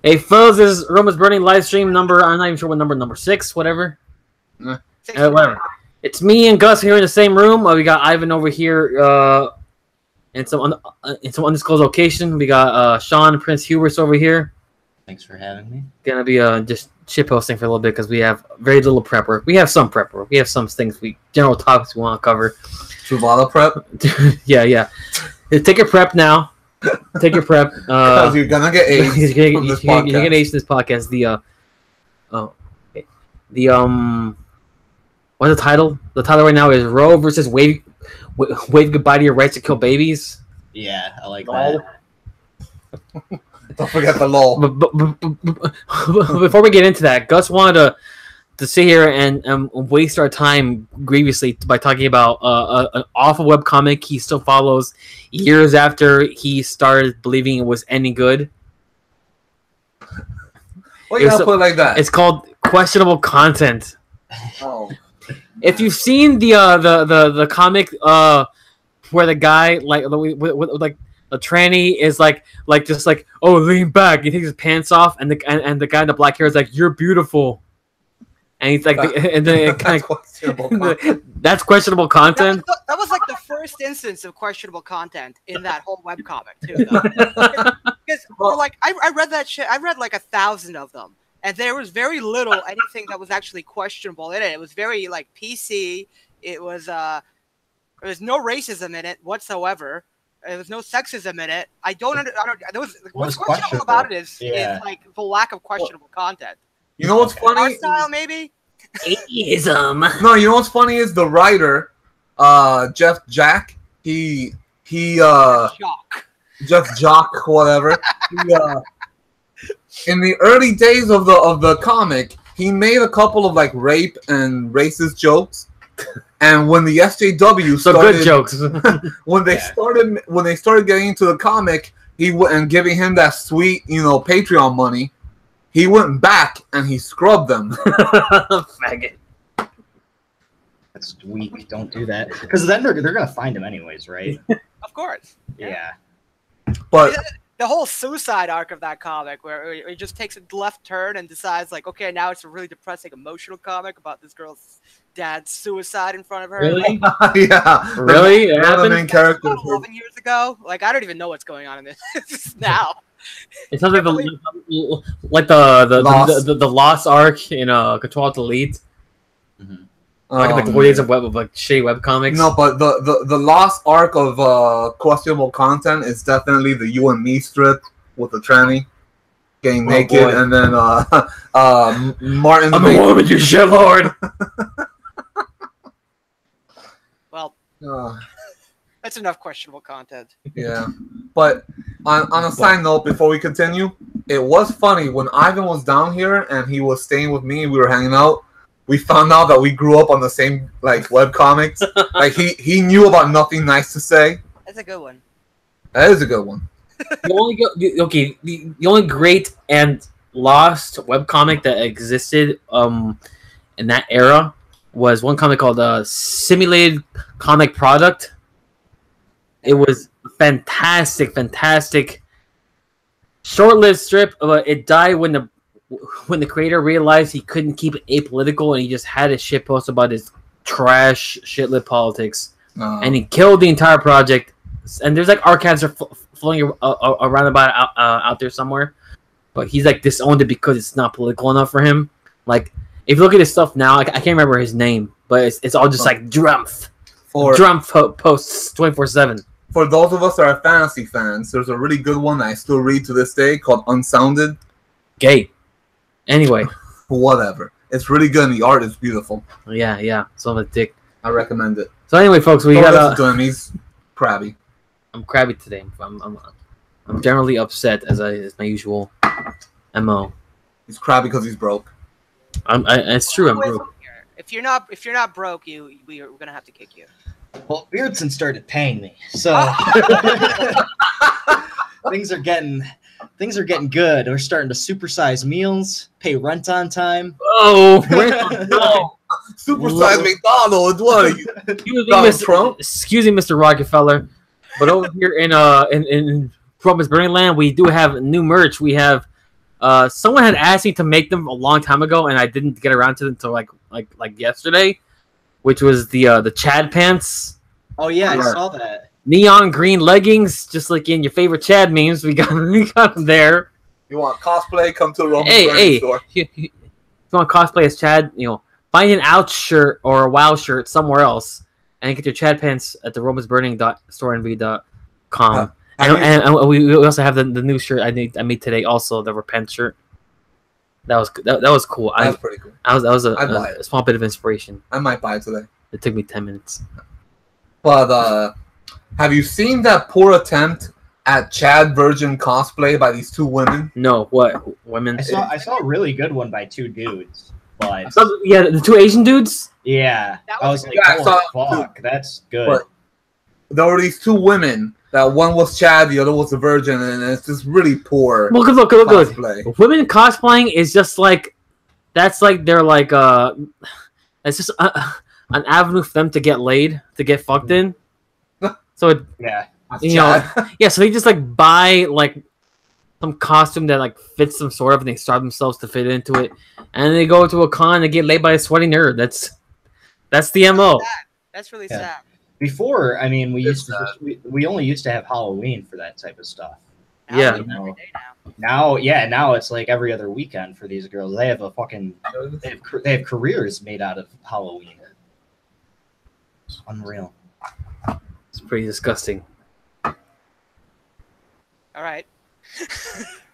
Hey, fellas, this is Rome is Burning live stream number. I'm not even sure what number 6, whatever. Whatever. It's me and Gus here in the same room. We got Ivan over here in some undisclosed location. We got Sean and Prince Hubert over here. Thanks for having me. Gonna be just shit posting for a little bit because we have very little prep work. We have some prep work. We have some things general topics we want to cover. Truvada prep? yeah. Take your prep now. Take your prep. Because you're gonna get AIDS. You're gonna get AIDS in this podcast. What's the title? The title right now is Roe versus Wave goodbye to your rights to kill babies. Yeah, I like that. Don't forget the law. Before we get into that, Gus wanted to sit here and waste our time grievously by talking about an awful webcomic he still follows years after he started believing it was any good. Why you gotta put it like that? It's called Questionable Content. Oh. If you've seen the comic where the guy like the tranny is just like oh lean back, he takes his pants off and the guy in the black hair is like you're beautiful. And he's like, and then it kind of that's questionable content. That was like the first instance of questionable content in that whole webcomic too. Because like I read that shit. I read like 1,000 of them, and there was very little anything that was actually questionable in it. It was very like PC. It was there was no racism in it whatsoever. There was no sexism in it. What's questionable about it is like the lack of questionable content. You know what's funny? Art style, maybe? Atheism. No, you know what's funny is the writer, Jeff Jack. Jeff Jock, whatever. In the early days of the comic, he made a couple of like rape and racist jokes. And when the SJW started, good jokes. when they started getting into the comic, and giving him that sweet, Patreon money. He went back and he scrubbed them. Faggot. That's weak. Don't do that. Because then they're gonna find him anyways, right? Of course. Yeah. But the whole suicide arc of that comic, where he just takes a left turn and decides, like, okay, now it's a really depressing, emotional comic about this girl's dad's suicide in front of her. Really? Yeah. Really? The main character. 11 years ago. Like, I don't even know what's going on in this now. It sounds like the Lost arc in Control Alt Delete. Mm-hmm. Like the 4 days of shitty webcomics. No, but the Lost arc of questionable content is definitely the You and Me strip with the tranny getting naked, boy. and then Martin. I'm a woman, you shitlord. Well, that's enough questionable content. Yeah, but on a side note, before we continue, it was funny when Ivan was down here and he was staying with me. We were hanging out. We found out that we grew up on the same webcomics. Like he knew about Nothing Nice to Say. That's a good one. That is a good one. The only great and lost webcomic that existed in that era was one comic called Simulated Comic Product. It was fantastic. Short-lived strip. It died when the creator realized he couldn't keep it apolitical and he just had a shit post about his trash shit-lit politics. And he killed the entire project. And there's archives are floating around about out there somewhere. But he's disowned it because it's not political enough for him. Like, if you look at his stuff now, I can't remember his name, but it's all just Drumpf. Drumpf posts 24/7. For those of us that are fantasy fans, there's a really good one that I still read to this day called Unsounded. Gay. Anyway. Whatever. It's really good and the art is beautiful. Yeah. So I'm a dick. I recommend it. So anyway, folks, we got to him. He's crabby. I'm crabby today. I'm generally upset as my usual MO. He's crabby because he's broke. It's true. I'm broke. If you're not broke, we're gonna have to kick you. Well, Beardson started paying me, so things are getting good. We're starting to supersize meals, pay rent on time. Oh, supersize McDonald's. What are you? Excuse me, Mr. Rockefeller, but over here in Promise Burning Land, we do have new merch. We have Someone had asked me to make them a long time ago, and I didn't get around to them until like yesterday, which was the Chad pants. Oh yeah, I saw that. Neon green leggings, just like in your favorite Chad memes. We got them there. You want cosplay? Come to the Roman store. If you want cosplay as Chad, find an Ouch shirt or a WoW shirt somewhere else, and get your Chad pants at the romansburning.storenv.com. And we also have the new shirt I made today, also the Repent shirt. That was cool. That was pretty cool. That was a small bit of inspiration. I might buy it today. It took me 10 minutes. But have you seen that poor attempt at Chad Virgin cosplay by these two women? No, what women? I saw a really good one by two dudes. But yeah, the two Asian dudes. Yeah, I was like, fuck, that's good. But there were these two women. That one was Chad, the other was the Virgin, and it's just really poor. Well, look. Women cosplaying is just like they're like it's just an avenue for them to get laid, to get fucked in. So yeah, so they just like buy like some costume that like fits them sort of, and they starve themselves to fit into it, and they go to a con and get laid by a sweaty nerd. That's the MO. That's really sad. Before, I mean, we only used to have Halloween for that type of stuff. Yeah. Every day now it's like every other weekend for these girls. They have they have careers made out of Halloween. It's unreal. It's pretty disgusting. All right.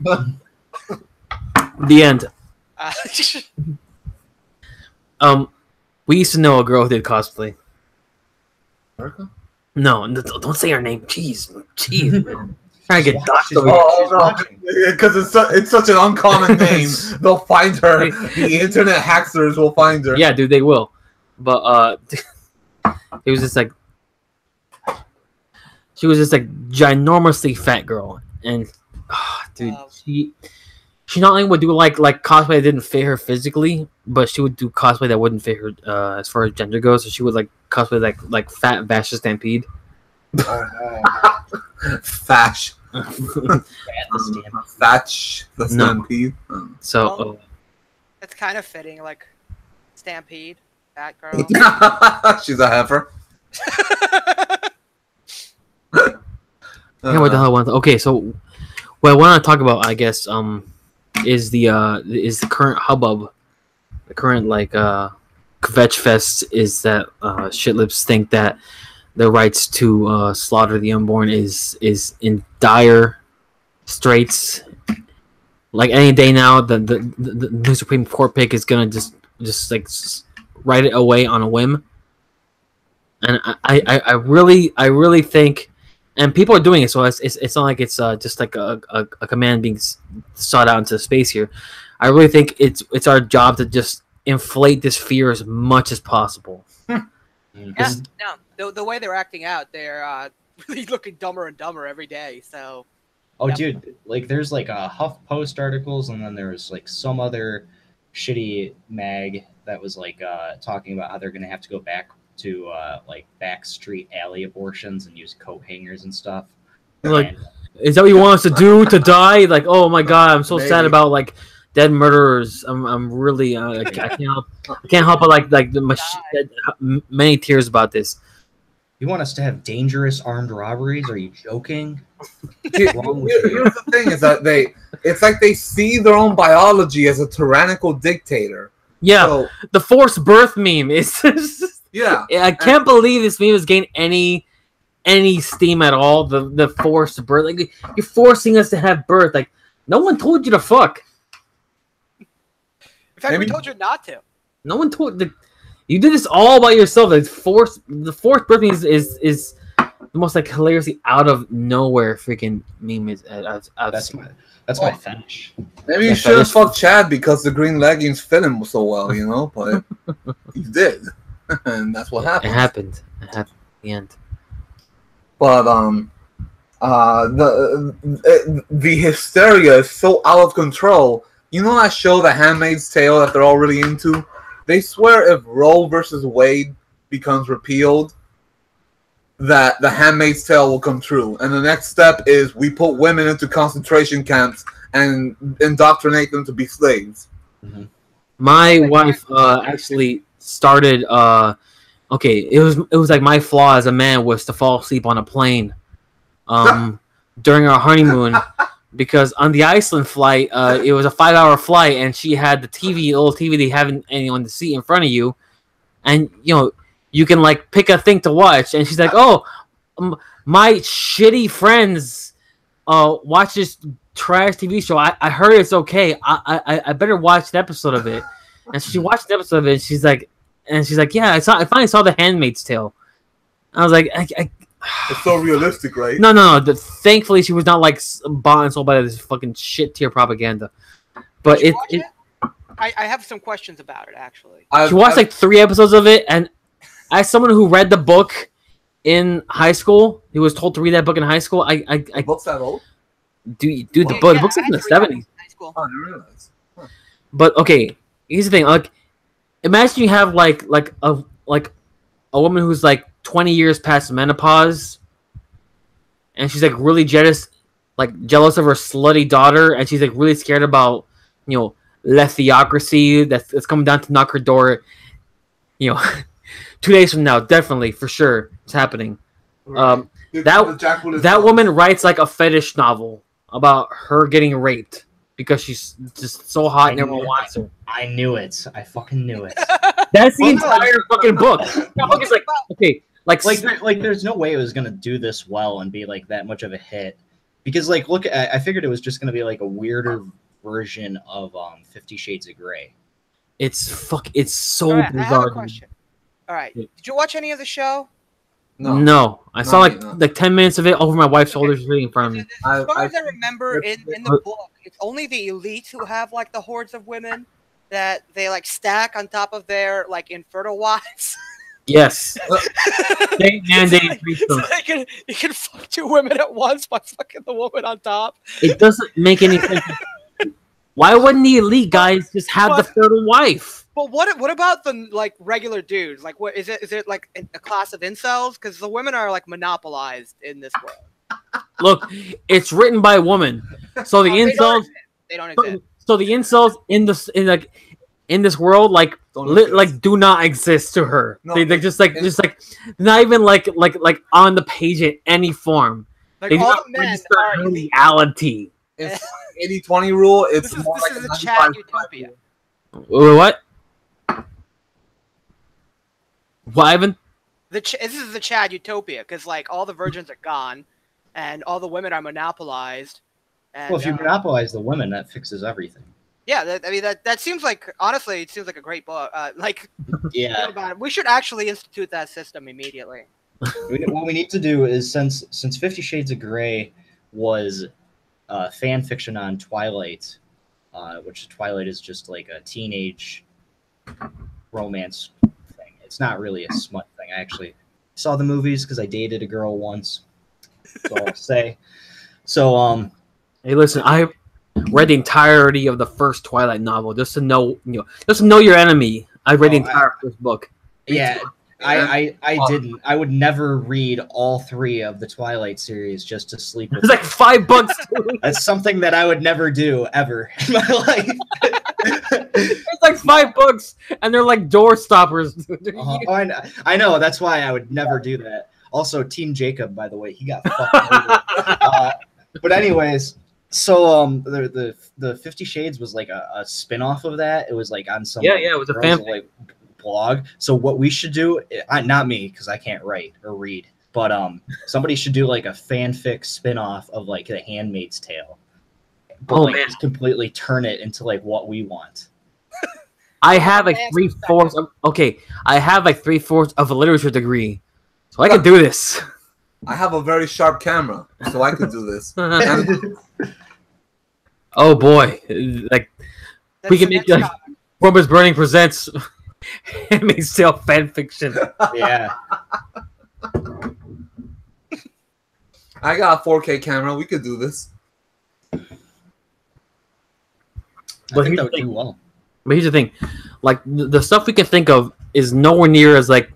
The end. We used to know a girl who did cosplay. America? No, don't say her name. Jeez, man. Trying to get doxxed. Because it's such an uncommon name. They'll find her. The internet hackers will find her. Yeah, dude, they will. But it was just like she was just like ginormously fat girl, and dude, she not only would do like cosplay that didn't fit her physically, but she would do cosplay that wouldn't fit her as far as gender goes. So she would like cosplay like Fat Vash the Stampede. Fash. Thatch the Stampede. So it's kind of fitting, like Stampede, Fat Girl. She's a heifer. What the hell was okay? So what I want to talk about, I guess, is the current hubbub, the current like Kvetch Fest is that shitlibs think that the rights to slaughter the unborn is in dire straits. Like any day now, the new Supreme Court pick is gonna just write it away on a whim. And I really think, and people are doing it, so it's not like it's just like a command being sought out into space here. I really think it's our job to just inflate this fear as much as possible. Yeah, no, the way they're acting out, they're really looking dumber and dumber every day. So, dude, like there's like a HuffPost articles, and then there's like some other shitty mag that was like talking about how they're gonna have to go back to like back street alley abortions and use coat hangers and stuff. Like, is that what you want us to do? To die? Like, oh my god, I'm so sad about like dead murderers. I'm really I can't help but like many tears about this. You want us to have dangerous armed robberies? Are you joking? Here's the thing: is that it's like they see their own biology as a tyrannical dictator. Yeah, so, the forced birth meme is. Yeah, I can't believe this meme is getting any steam at all. The forced birth, like you're forcing us to have birth. Like no one told you to fuck. In fact, we told you not to. No one told. You did this all by yourself. Like the forced birth meme is the most like hilariously out of nowhere freaking meme is. That's my fetish. Maybe you should have fucked Chad because the green leggings fit him so well, you know. But he did. And that's what happened. It happened at the end. But the hysteria is so out of control. You know that show, The Handmaid's Tale, that they're all really into? They swear if Roe versus Wade becomes repealed, that The Handmaid's Tale will come true. And the next step is we put women into concentration camps and indoctrinate them to be slaves. Mm-hmm. My wife actually started. Okay, it was like my flaw as a man was to fall asleep on a plane, during our honeymoon, because on the Iceland flight, it was a 5-hour flight, and she had the little TV they have on the seat in front of you, and you can like pick a thing to watch, and she's like, "Oh, my shitty friends, watch this trash TV show. I heard it's okay. I better watch an episode of it." And she watched an episode of it, and she's like, "Yeah, I finally saw The Handmaid's Tale." I was like, It's so realistic, right? No. Thankfully, she was not like bought and sold by this fucking shit tier propaganda. But I have some questions about it actually. She watched like 3 episodes of it, and as someone who read the book in high school, he was told to read that book in high school. The book's that old? Dude, the book's in the 70s. Oh, I didn't realize. Huh. But okay, here's the thing. Like, imagine you have like a woman who's like 20 years past menopause, and she's like really jealous of her slutty daughter, and she's like really scared about the theocracy that's coming down to knock her door. 2 days from now, definitely for sure, it's happening. That woman writes like a fetish novel about her getting raped because she's just so hot and everyone wants her. I knew it. I fucking knew it. That's the entire fucking book. That book is like, okay, like there's no way it was gonna do this well and be like that much of a hit, because like I figured it was just gonna be like a weirder version of 50 Shades of Grey. It's so All right, bizarre. I have a question. All right, did you watch any of the show? No. I saw like 10 minutes of it over my wife's shoulders reading in front of me. As far as I remember, in the book, it's only the elites who have like the hordes of women that they like stack on top of their like infertile wives. Yes. They mandate so you can fuck 2 women at once by fucking the woman on top. It doesn't make any sense. Why wouldn't the elite guys just have the fertile wife? But what about the like regular dudes? Like, what is it? Is it like a class of incels? Because the women are like monopolized in this world. Look, it's written by a woman, so the incels they don't exist. So the incels in this world do not exist to her. No, they're just not even like on the page in any form. Like they do all not the men register are her reality. It's 80-20 rule. It's this more like is a a chat 95 utopia. What? What, Ivan? This is the Chad utopia because like all the virgins are gone, and all the women are monopolized. And, Well, if you monopolize the women, that fixes everything. yeah, that seems like honestly, it seems like a great book. Yeah. Think about it. We should actually institute that system immediately. What we need to do is since 50 Shades of Grey was fan fiction on Twilight, which Twilight is just like a teenage romance thing. It's not really a smut thing. I actually saw the movies because I dated a girl once. That's all I'll say. So Hey, listen, I read the entirety of the first Twilight novel just to know your enemy. I read the entire first book. Yeah, I didn't. I would never read all 3 of the Twilight series just to sleep with. It's like $5 too. That's something that I would never do ever in my life. It's like 5 books, and they're like door stoppers. Oh, I know. That's why I would never do that. Also, Team Jacob, by the way, he got fucked. But anyways, so the 50 Shades was like a spin-off of that. It was like on some it was a fan blog. So what we should do, not me because I can't write or read, but somebody should do like a fanfic spin-off of like The Handmaid's Tale. But just completely turn it into like what we want. I have like 3/4 of I have like 3/4 of a literature degree, so I can do this. I have a very sharp camera, so I could do this. Oh boy, like we can make like Robert's Burning presents Handmaid's Tale fan fiction. Yeah. I got a 4K camera. We could do this. I think that would do well. But here's the thing, like the stuff we can think of is nowhere near as like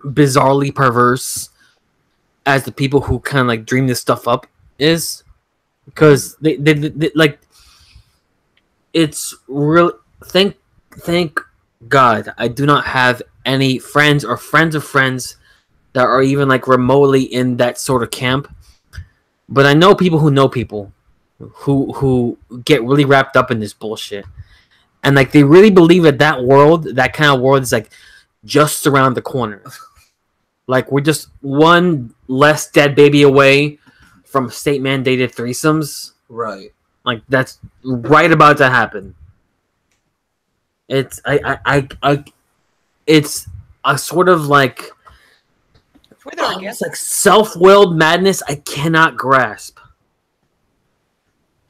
bizarrely perverse as the people who kind of like dream this stuff up is. because they like it's real. Thank God I do not have any friends or friends of friends that are even like remotely in that sort of camp. But I know people who get really wrapped up in this bullshit, and like they really believe that that kind of world is like just around the corner. Like we're just one less dead baby away from state mandated threesomes. Right. Like that's right about to happen. It's it's a sort of like it's like self-willed madness I cannot grasp.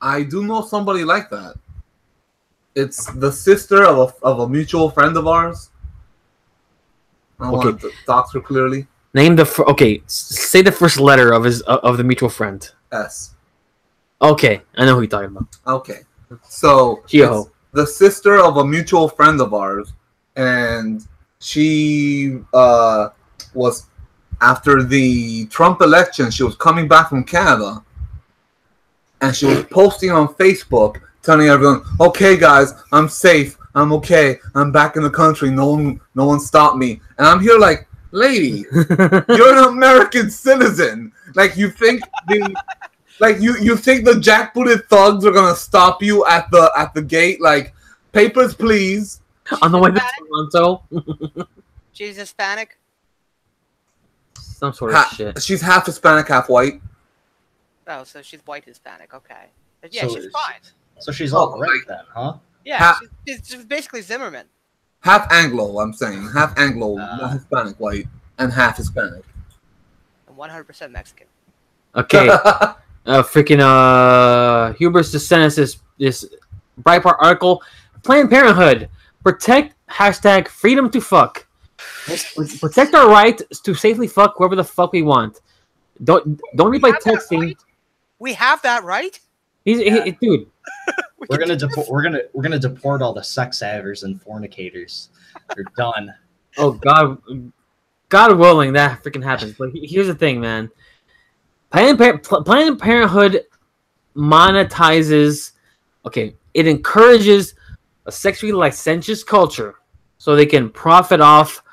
I do know somebody like that. It's the sister of a mutual friend of ours. I don't want to dox her clearly. Name the say the first letter of the mutual friend. S. Okay, I know who you're talking about. Okay, so it's the sister of a mutual friend of ours, and she was after the Trump election. She was coming back from Canada, and she was posting on Facebook, telling everyone, "Okay, guys, I'm safe. I'm okay. I'm back in the country. No one stopped me." And I'm here like, lady, you're an American citizen. Like you think you think the jackbooted thugs are gonna stop you at the gate? Like, papers, please. On the way to Toronto. She's Hispanic. Some sort of shit. She's half Hispanic, half white. Oh, so she's white Hispanic. Okay. But yeah, she's fine. So she's all right then, huh? Yeah, she's basically Zimmerman. Half Anglo, I'm saying. Half Anglo, Hispanic white, and half Hispanic. And 100% Mexican. Okay. Hubris just sent us this Breitbart article. Planned Parenthood. Protect #freedom to fuck. Protect our right to safely fuck whoever the fuck we want. Don't read by texting. Right? We have that right? Dude. We're gonna deport all the sex havers and fornicators. They're done. Oh God willing, that freaking happens. But here's the thing, man. Planned Parenthood monetizes. Okay, it encourages a sexually licentious culture, so they can profit off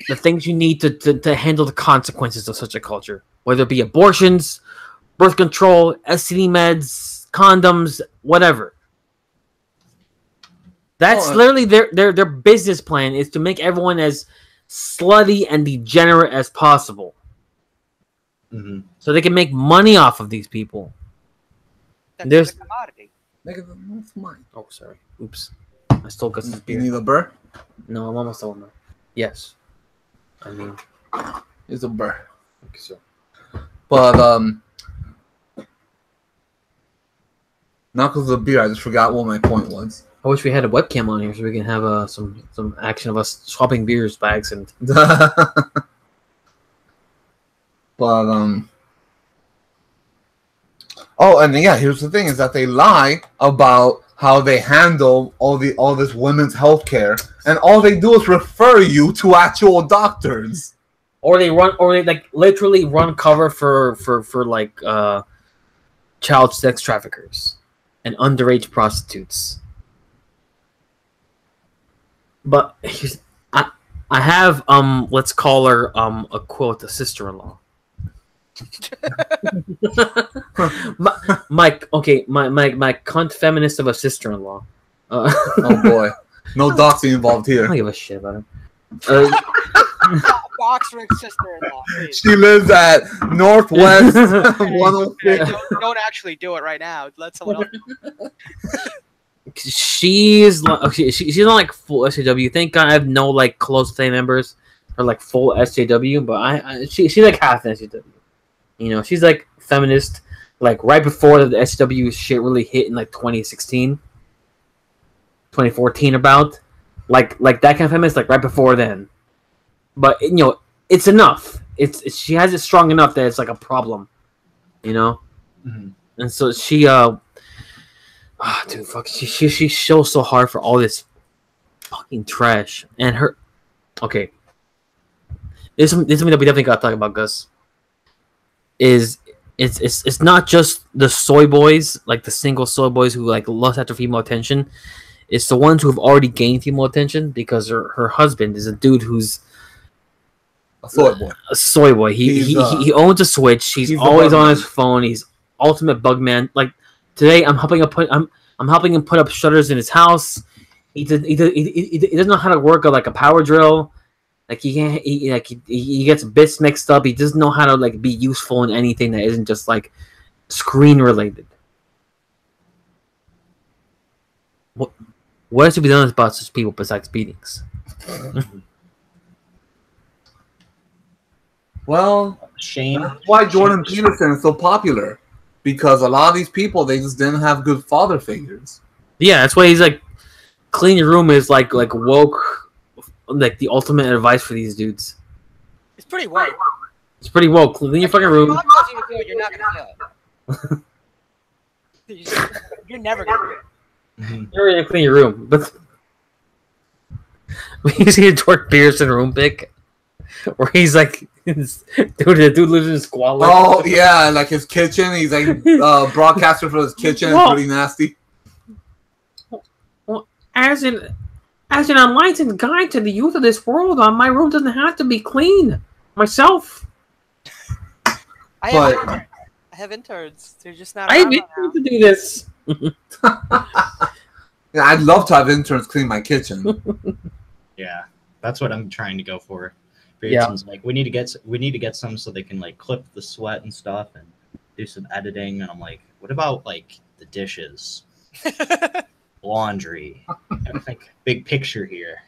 the things you need to handle the consequences of such a culture, whether it be abortions, birth control, STD meds, condoms, whatever. That's literally their business plan, is to make everyone as slutty and degenerate as possible. Mm-hmm. So they can make money off of these people. That's a commodity. That's mine. Oh, sorry. Oops. I stole Gus's beer. You need a burr? No, I'm almost over. Yes. I mean, it's a burr. Okay, so. But not because of the beer. I just forgot what my point was. I wish we had a webcam on here so we can have some action of us swapping beers by accident. But oh, and yeah, here's the thing: is that they lie about how they handle all this women's health care, and all they do is refer you to actual doctors. Or they like literally run cover for like child sex traffickers and underage prostitutes. But I have let's call her a quote, a sister-in-law. my cunt feminist of a sister-in-law. Oh boy, no doxing involved here. I don't give a shit about her. Box ring sister-in-law. Please. She lives at Northwest 106. Don't actually do it right now. Let someone else do it. She's not like full SJW. Thank God I have no like close family members or like full SJW, but she's like half SJW. You know, she's like feminist, like right before the SJW shit really hit in like 2016, 2014 about. Like that kind of feminist, like right before then. But you know, it's enough. She has it strong enough that it's like a problem, you know. Mm-hmm. And so she dude, fuck, she shows so hard for all this fucking trash. And her, okay, this is something that we definitely gotta talk about, Gus. Is it's not just the soy boys, like the single soy boys who like lust after female attention. It's the ones who have already gained female attention because her husband is a dude who's A soy boy. a soy boy. He owns a Switch. He's always on his phone. He's ultimate bug man. Like today, I'm helping him put up shutters in his house. He doesn't know how to work a power drill. Like he gets bits mixed up. He doesn't know how to like be useful in anything that isn't just like screen related. What is to be done about such people besides beatings? Well, Shame. that's why Jordan Peterson is so popular. Because a lot of these people, they just didn't have good father figures. Yeah, that's why he's like, clean your room is like woke, like the ultimate advice for these dudes. It's pretty woke. It's pretty woke. Clean your fucking room. If you're not gonna do it, you're not gonna do it. You're never gonna do it. You're gonna clean your room, but when you see a Jordan Peterson room pic, where he's like, the dude lives in squalor. Oh yeah, like his kitchen. He's like broadcaster for his kitchen. It's pretty nasty. Well, as an enlightened guide to the youth of this world, my room doesn't have to be clean myself. I have interns. They're just not. I have interns to do this. Yeah, I'd love to have interns clean my kitchen. Yeah, that's what I'm trying to go for. Yeah. Peterson's like, we need to get some so they can like clip the sweat and stuff and do some editing. And I'm like, what about like the dishes, laundry? I think big picture here.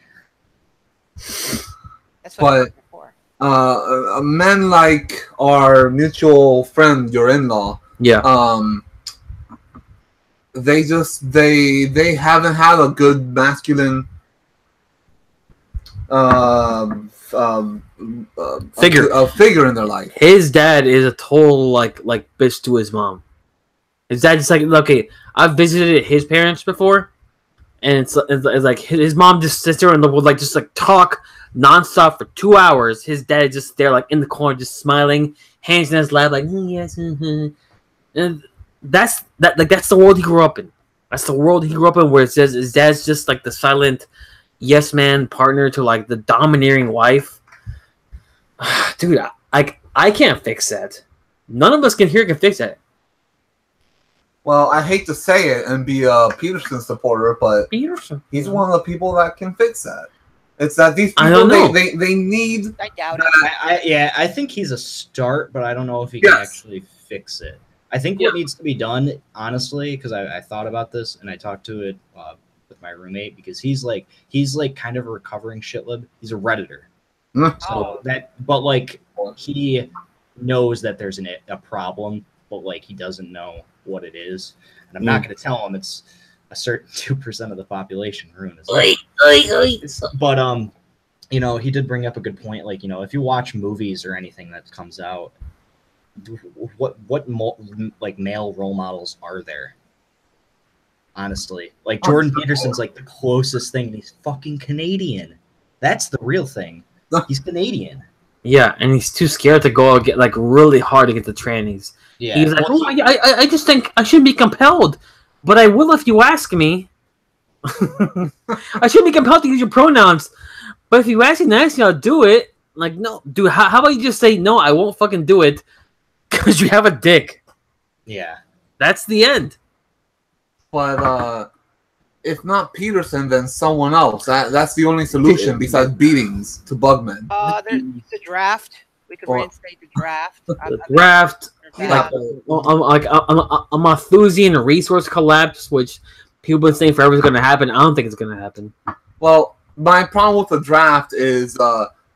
That's what I'm looking for. Men like our mutual friend, your in-law. Yeah. They haven't had a good masculine figure in their life. His dad is a total like bitch to his mom. His dad is like, okay, I've visited his parents before, and it's like his mom just sits there and would like just like talk nonstop for 2 hours. His dad is just there like in the corner just smiling, hands in his lap like yes, and that's the world he grew up in. That's the world he grew up in, where it says his dad's just like the silent yes man partner to like the domineering wife. Dude, I can't fix that. None of us can fix that. Well, I hate to say it and be a Peterson supporter, but he's one of the people that can fix that. It's that these people they need. I doubt it. I think he's a start, but I don't know if he can actually fix it. I think what needs to be done, honestly, because I thought about this and I talked to it with my roommate, because he's like kind of a recovering shitlib. He's a Redditor. So but like he knows that there's a problem, but like he doesn't know what it is, and I'm not going to tell him it's a certain 2% of the population. Ruin is but you know, he did bring up a good point. Like, you know, if you watch movies or anything that comes out, what like male role models are there? Honestly, like Jordan Peterson's like the closest thing. He's fucking Canadian. That's the real thing. He's Canadian. Yeah, and he's too scared to go get like really hard to get the trannies. Yeah, he's like, I just think I shouldn't be compelled, but I will if you ask me. I shouldn't be compelled to use your pronouns, but if you ask me nicely, I'll do it. Like, no, dude, how about you just say no? I won't fucking do it because you have a dick. Yeah, that's the end. But if not Peterson, then someone else. That's the only solution besides beatings to bugmen. There's the draft. We could reinstate the draft. The draft. Like a Malthusian resource collapse, which people have been saying forever is going to happen. I don't think it's going to happen. Well, my problem with the draft is,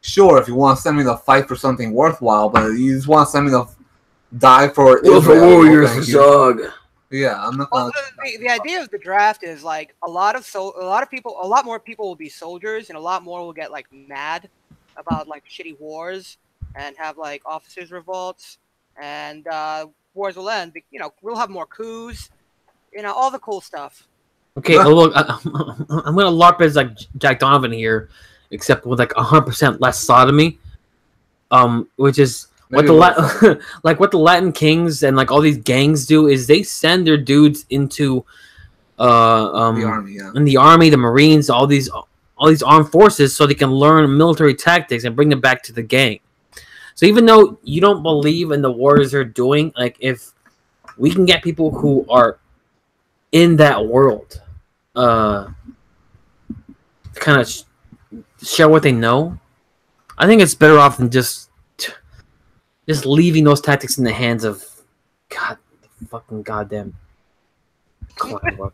sure, if you want to send me to fight for something worthwhile, but you just want to send me to die for Israel. Warriors, dog. Yeah, I'm not. Well, the idea of the draft is like a lot more people will be soldiers, and a lot more will get like mad about like shitty wars and have like officers' revolts, and wars will end. You know, we'll have more coups. You know, all the cool stuff. Okay, look, I'm gonna LARP as like Jack Donovan here, except with like 100% less sodomy, which is what what the Latin Kings and like all these gangs do is they send their dudes into the army, yeah. in the army, the Marines, all these armed forces, so they can learn military tactics and bring them back to the gang. So even though you don't believe in the wars they're doing, like if we can get people who are in that world, to kind of share what they know, I think it's better off than just leaving those tactics in the hands of fucking goddamn clown.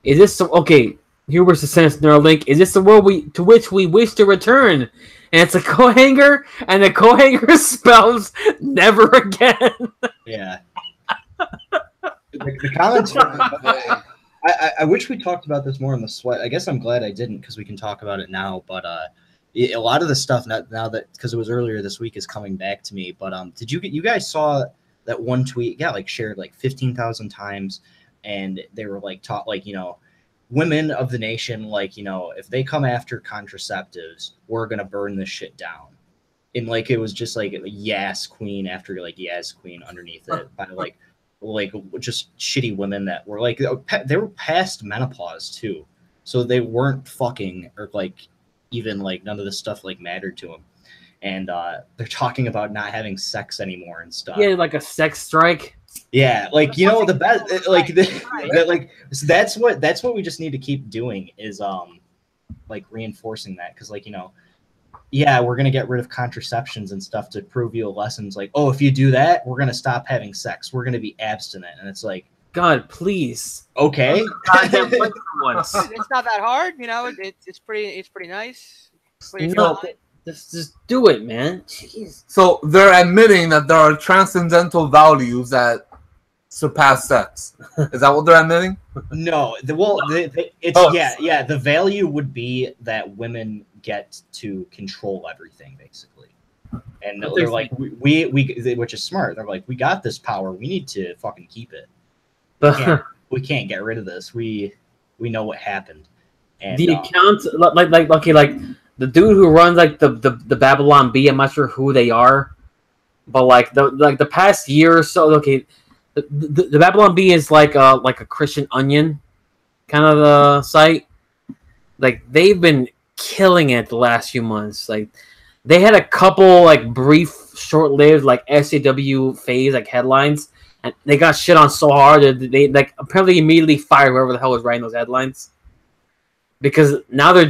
Is this okay? Here was the sentence in our link. Is this the world to which we wish to return? And it's a co-hanger, and the co-hanger spells never again. Yeah. The comments. I wish we talked about this more in the sweat. I guess I'm glad I didn't because we can talk about it now. But a lot of the stuff now that because it was earlier this week is coming back to me. But did you guys saw that one tweet? Got like shared like 15,000 times, and they were like taught like women of the nation, like if they come after contraceptives, we're gonna burn this shit down. And like it was just like Yas Queen after like Yas Queen underneath it by like just shitty women that were like they were past menopause too, so they weren't fucking or like even like none of this stuff like mattered to them, and they're talking about not having sex anymore and stuff. Yeah, like a sex strike. Yeah, like the best like so that's what we just need to keep doing is like reinforcing that because like yeah, we're gonna get rid of contraceptions and stuff to prove you lessons like, oh, if you do that, we're gonna stop having sex, we're gonna be abstinent, and it's like, God, please. Okay. It's not that hard, it's pretty nice. Just do it, man. Jeez. So they're admitting that there are transcendental values that surpass sex. Is that what they're admitting? No. The value would be that women get to control everything, basically. And they're like, we which is smart. They're like, we got this power. We need to fucking keep it. We can't get rid of this. We know what happened. And the account, like the dude who runs like the Babylon Bee, I'm not sure who they are, but like the past year or so, okay, the Babylon Bee is like a Christian Onion kind of the site. Like they've been killing it the last few months. Like they had a couple like brief, short-lived like SAW phase like headlines, and they got shit on so hard that they like apparently immediately fired whoever the hell was writing those headlines. Because now they're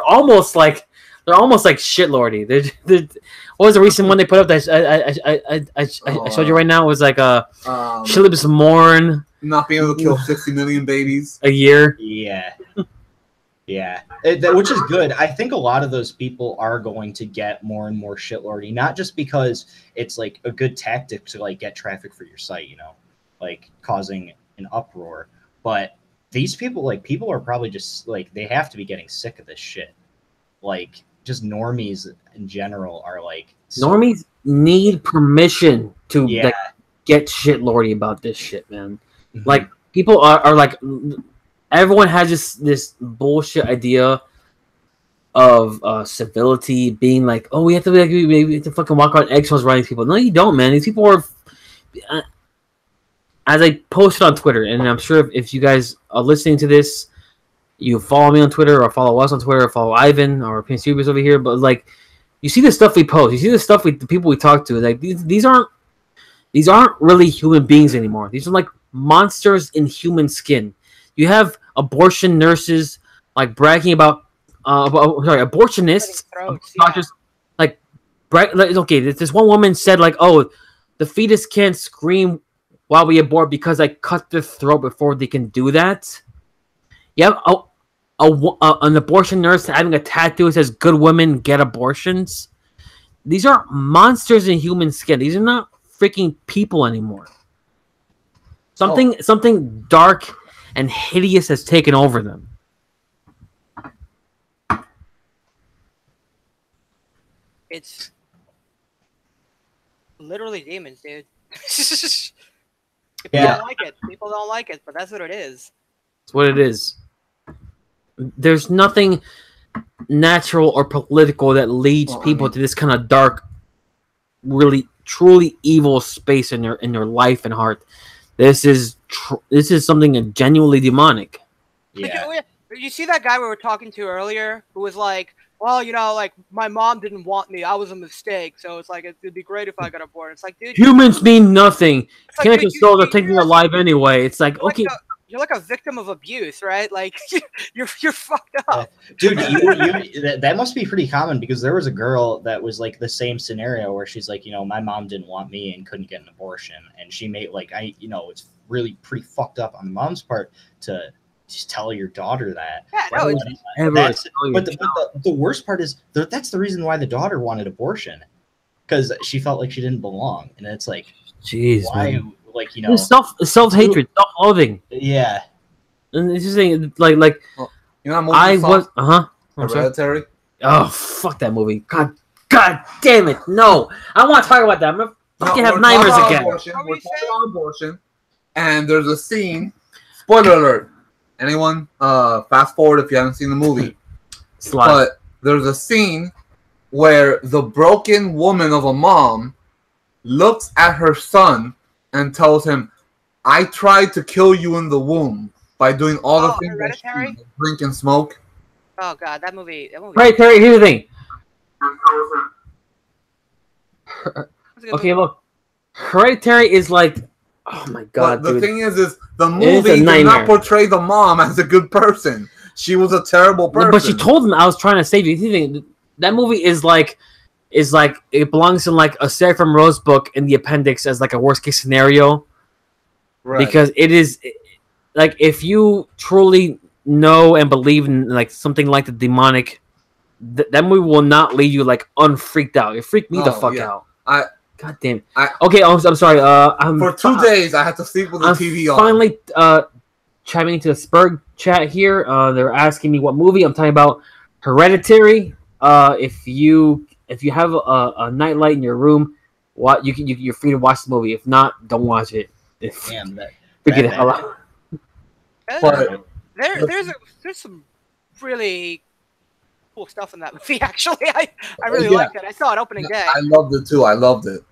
almost like shitlordy. They're what was the recent one they put up that I showed you right now? It was like Shilibus Mourn not being able to kill 60 million babies a year. Yeah, yeah, which is good. I think a lot of those people are going to get more and more shitlordy, not just because it's like a good tactic to like get traffic for your site, like causing an uproar, but these people are probably just like they have to be getting sick of this shit. Like just normies in general are like normies need permission to like, get shitlordy about this shit, man. Mm-hmm. Like people are like everyone has this bullshit idea of civility being like, oh, we have to fucking walk on eggshells around these people. No, you don't, man. These people are. As I posted on Twitter, and I'm sure if you guys are listening to this, you follow me on Twitter or follow us on Twitter or follow Ivan or Pinsubius over here. But like, you see the stuff we post, you see the stuff the people we talk to. Like these aren't really human beings anymore. These are like monsters in human skin. You have abortion nurses like bragging about abortionists, doctors like okay. This one woman said like, oh, the fetus can't scream while we abort because I cut their throat before they can do that. Yeah, an abortion nurse having a tattoo that says "Good women get abortions." These are monsters in human skin. These are not freaking people anymore. Something dark and hideous has taken over them. It's literally demons, dude. People don't like it, but that's what it is. It's what it is. There's nothing. natural or political that leads people to this kind of dark, really truly evil space in their life and heart. This is something genuinely demonic. Yeah. You see that guy we were talking to earlier who was like, well, you know, like my mom didn't want me. I was a mistake. So it's like it'd be great if I got aborted. It's like, dude, humans mean nothing. Like, Chemical souls are taking alive anyway. It's like, okay, you're like a victim of abuse, right? Like you're fucked up, dude. That must be pretty common because there was a girl that was like the same scenario where she's like, you know, my mom didn't want me and couldn't get an abortion, and she made like it's really pretty fucked up on the mom's part to just tell your daughter that. Yeah, no, but the worst part is that's the reason why the daughter wanted abortion, because she felt like she didn't belong, and it's like, jeez, why? Man. Like, you know, self-hatred, self-loathing. Yeah, and it's just saying, like well, you know, I was Hereditary. Oh, fuck that movie! God damn it! No, I want to talk about that. I'm gonna fucking have nightmares again. We're talking about abortion, and there's a scene. Spoiler alert! Anyone? Fast forward if you haven't seen the movie. But there's a scene where the broken woman of a mom looks at her son and tells him, "I tried to kill you in the womb by doing all the things that you drink and smoke." Oh god, that movie. Right, Terry. Here's the thing. Okay, look, Hereditary is like, oh my god. But the thing is the movie did not portray the mom as a good person. She was a terrible person. But she told him, "I was trying to save you." That movie is like it belongs in like a Sarah from Rose book in the appendix as like a worst case scenario, right? Because it is like, if you truly know and believe in like something like the demonic, that movie will not leave you like unfreaked out. It freaked me the fuck out. God damn it. Okay, I'm sorry. For 2 days I had to sleep with the TV on. Finally, chiming into the Spurg chat here. They're asking me what movie I'm talking about. Hereditary. If you have a nightlight in your room, you're free to watch the movie. If not, don't watch it. Damn, forget it. But there's some really cool stuff in that movie. Actually, I really liked it. I saw it opening day. I loved it too. I loved it.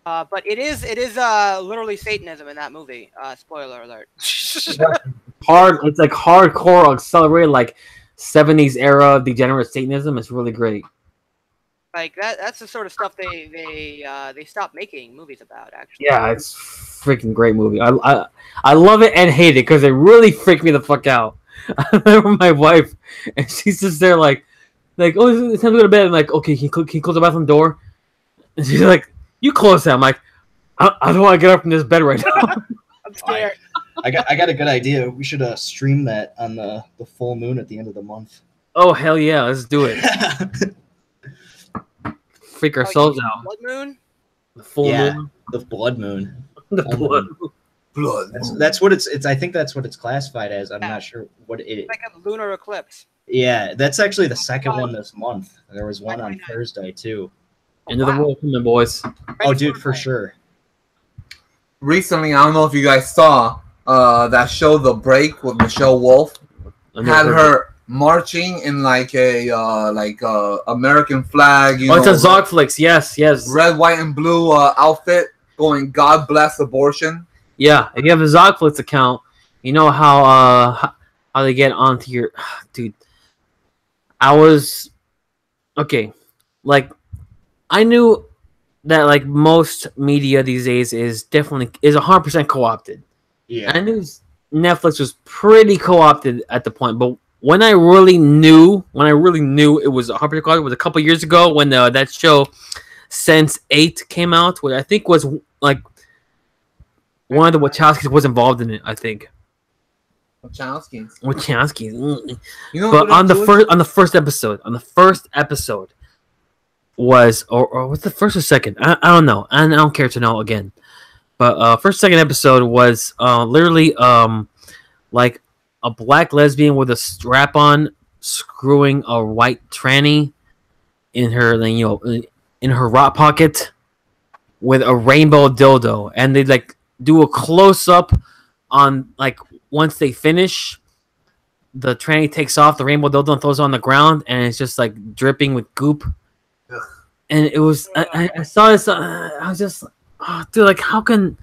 But it is literally Satanism in that movie. Spoiler alert. It's like hardcore accelerated, like 70s era degenerate Satanism. It's really great. Like that's the sort of stuff they stopped making movies about. Actually, yeah, it's freaking great movie. I love it and hate it because it really freaked me the fuck out. I remember my wife, and she's just there like, oh, it's time to go to bed. I'm like, okay, can you close the bathroom door? And she's like, you close that. I'm like, I don't want to get up from this bed right now. I'm scared. I got a good idea. We should stream that on the full moon at the end of the month. Oh hell yeah, let's do it. Freak ourselves out. Blood moon? The full moon? The blood moon. The blood moon. That's what it's I think that's what it's classified as. I'm not sure what it is. It's like a lunar eclipse. Yeah, that's actually the second one this month. There was one on Thursday too. End of the world coming, boys. Oh dude, for sure. Recently, I don't know if you guys saw that show The Break with Michelle Wolf. Had her marching in like a American flag. It's a Zogflix. Yes. Red, white, and blue outfit going, "God bless abortion." Yeah, if you have a Zogflix account, you know how they get onto your dude. I was okay. Like, I knew that like most media these days is 100% co-opted. Yeah, I knew Netflix was pretty co-opted at the point, but when I really knew it was 100% co-opted was a couple years ago when that show Sense8 came out, which I think was like one of the Wachowskis was involved in it. I think Wachowskis. You know, but on the first episode was or what's the first or second? I don't know. I don't care to know again. But second episode was literally like a black lesbian with a strap on screwing a white tranny in her, in her rot pocket with a rainbow dildo, and they like do a close up on like once they finish, the tranny takes off the rainbow dildo and throws it on the ground, and it's just like dripping with goop. Ugh. And it was I saw this. I was just, oh, dude, like how can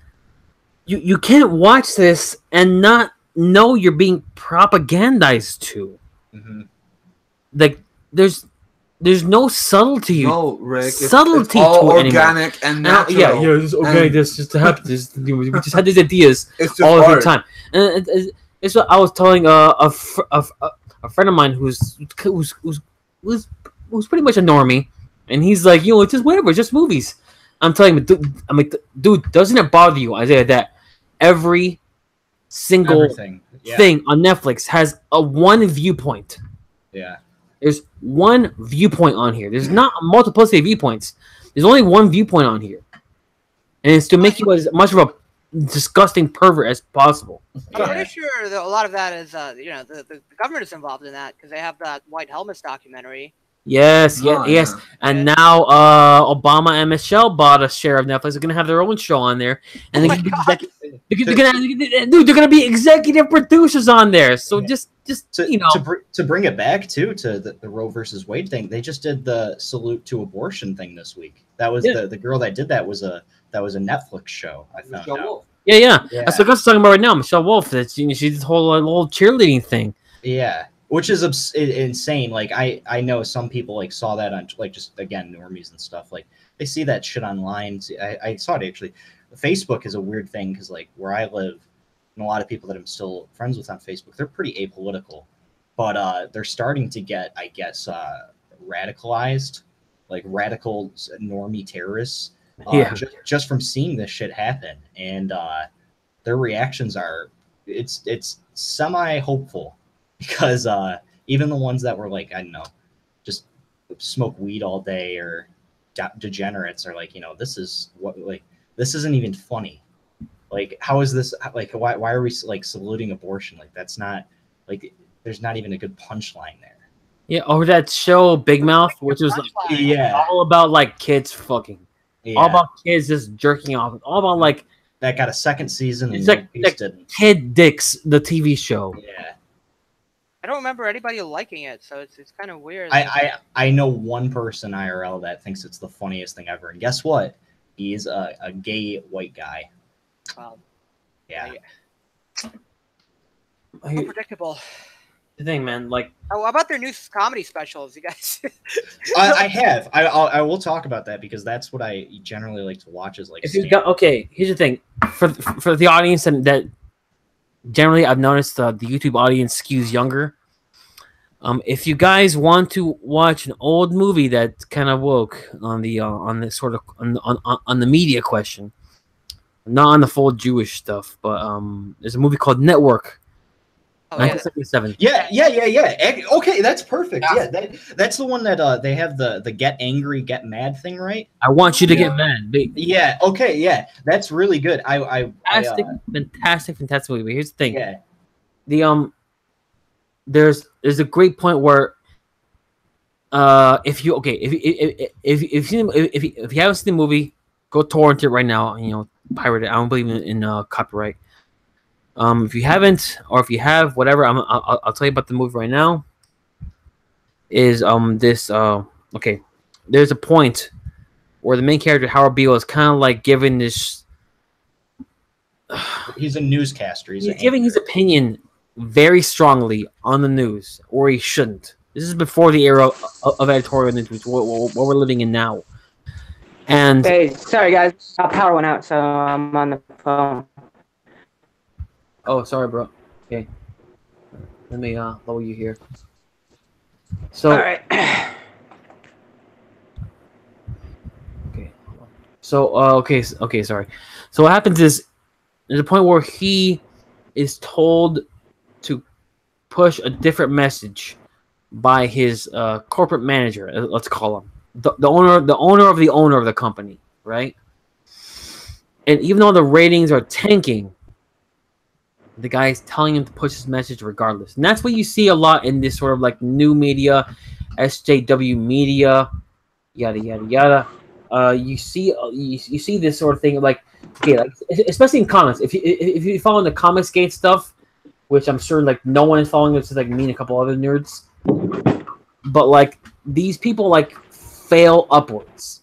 you can't watch this and not know you're being propagandized to? Mm-hmm. Like there's no subtlety. No, Rick. Subtlety it's all to it organic and natural. Yeah, it's organic. This just happened. We just had these ideas It's just all art. the time. And it's what I was telling a friend of mine who's pretty much a normie, and he's like, it's just whatever, it's just movies. I'm telling him, dude, doesn't it bother you, Isaiah, that every single Everything. Yeah. thing on Netflix has a one viewpoint? Yeah. There's one viewpoint on here. There's not a multiplicity of viewpoints. There's only one viewpoint on here, and it's to make you as much of a disgusting pervert as possible. I'm pretty sure that a lot of that is, the government is involved in that because they have that White Helmets documentary. Yes, Oh, yes. yeah. And now Obama and Michelle bought a share of Netflix. They're gonna have their own show on there, and Oh my God. they're gonna be executive producers on there. So just to bring it back to the Roe versus Wade thing, they just did the salute to abortion thing this week. That was the girl that did that was a Netflix show. I found out. Yeah. That's what I was talking about right now. Michelle Wolf. That's she did this whole cheerleading thing. Yeah, which is insane. Like I know some people like saw that on like just again normies and stuff. Like they see that shit online. I saw it actually. Facebook is a weird thing because like where I live, and a lot of people that I'm still friends with on Facebook, they're pretty apolitical, but they're starting to get, I guess, radicalized, like radical normie terrorists. Just from seeing this shit happen, and their reactions are it's semi hopeful because even the ones that were like, I don't know, just smoke weed all day or degenerates are like, this is what, like, this isn't even funny. Like, how is this, like, why are we like saluting abortion? Like, that's not, like, there's not even a good punchline there. Yeah, or that show Big Mouth, which was like all about like kids fucking. Yeah. All about kids just jerking off. All about like that got a second season. It's like Kid Dicks, the TV show. Yeah, I don't remember anybody liking it, so it's kind of weird. I know one person IRL that thinks it's the funniest thing ever, and guess what? He's a gay white guy. Yeah. Unpredictable. The thing, man, like. How about their new comedy specials, you guys? I have. I will talk about that because that's what I generally like to watch. Is like. If you got okay, here's the thing for the audience, and that generally I've noticed the YouTube audience skews younger. If you guys want to watch an old movie that's kind of woke on the sort of on the media question, not on the full Jewish stuff, but there's a movie called Network. 1977. Yeah. Okay, that's perfect. Yeah, that's the one that they have the get angry, get mad thing, right? I want you to get mad. Yeah. Okay. Yeah, that's really good. Fantastic movie. But here's the thing. Yeah. The there's a great point where if you haven't seen the movie, go torrent it right now. Pirate it. I don't believe in copyright. If you haven't, or if you have, whatever, I'll tell you about the movie right now. Is okay? There's a point where the main character Howard Beale is kind of like giving this. He's a newscaster. He's giving his opinion very strongly on the news, or he shouldn't. This is before the era of editorial news, what we're living in now. And hey, sorry guys, our power went out, so I'm on the phone. Oh, sorry, bro. Okay. Let me lower you here. So. All right. Okay. So, okay, sorry. So what happens is there's a point where he is told to push a different message by his corporate manager, let's call him. The owner of the owner of the company, right? And even though the ratings are tanking, the guy's telling him to push his message regardless. And that's what you see a lot in this sort of like new media, SJW media, yada yada yada. You see this sort of thing like, okay, like especially in comics. If you follow the Comicsgate stuff, which I'm sure like no one is following this, like me and a couple other nerds. But like these people like fail upwards.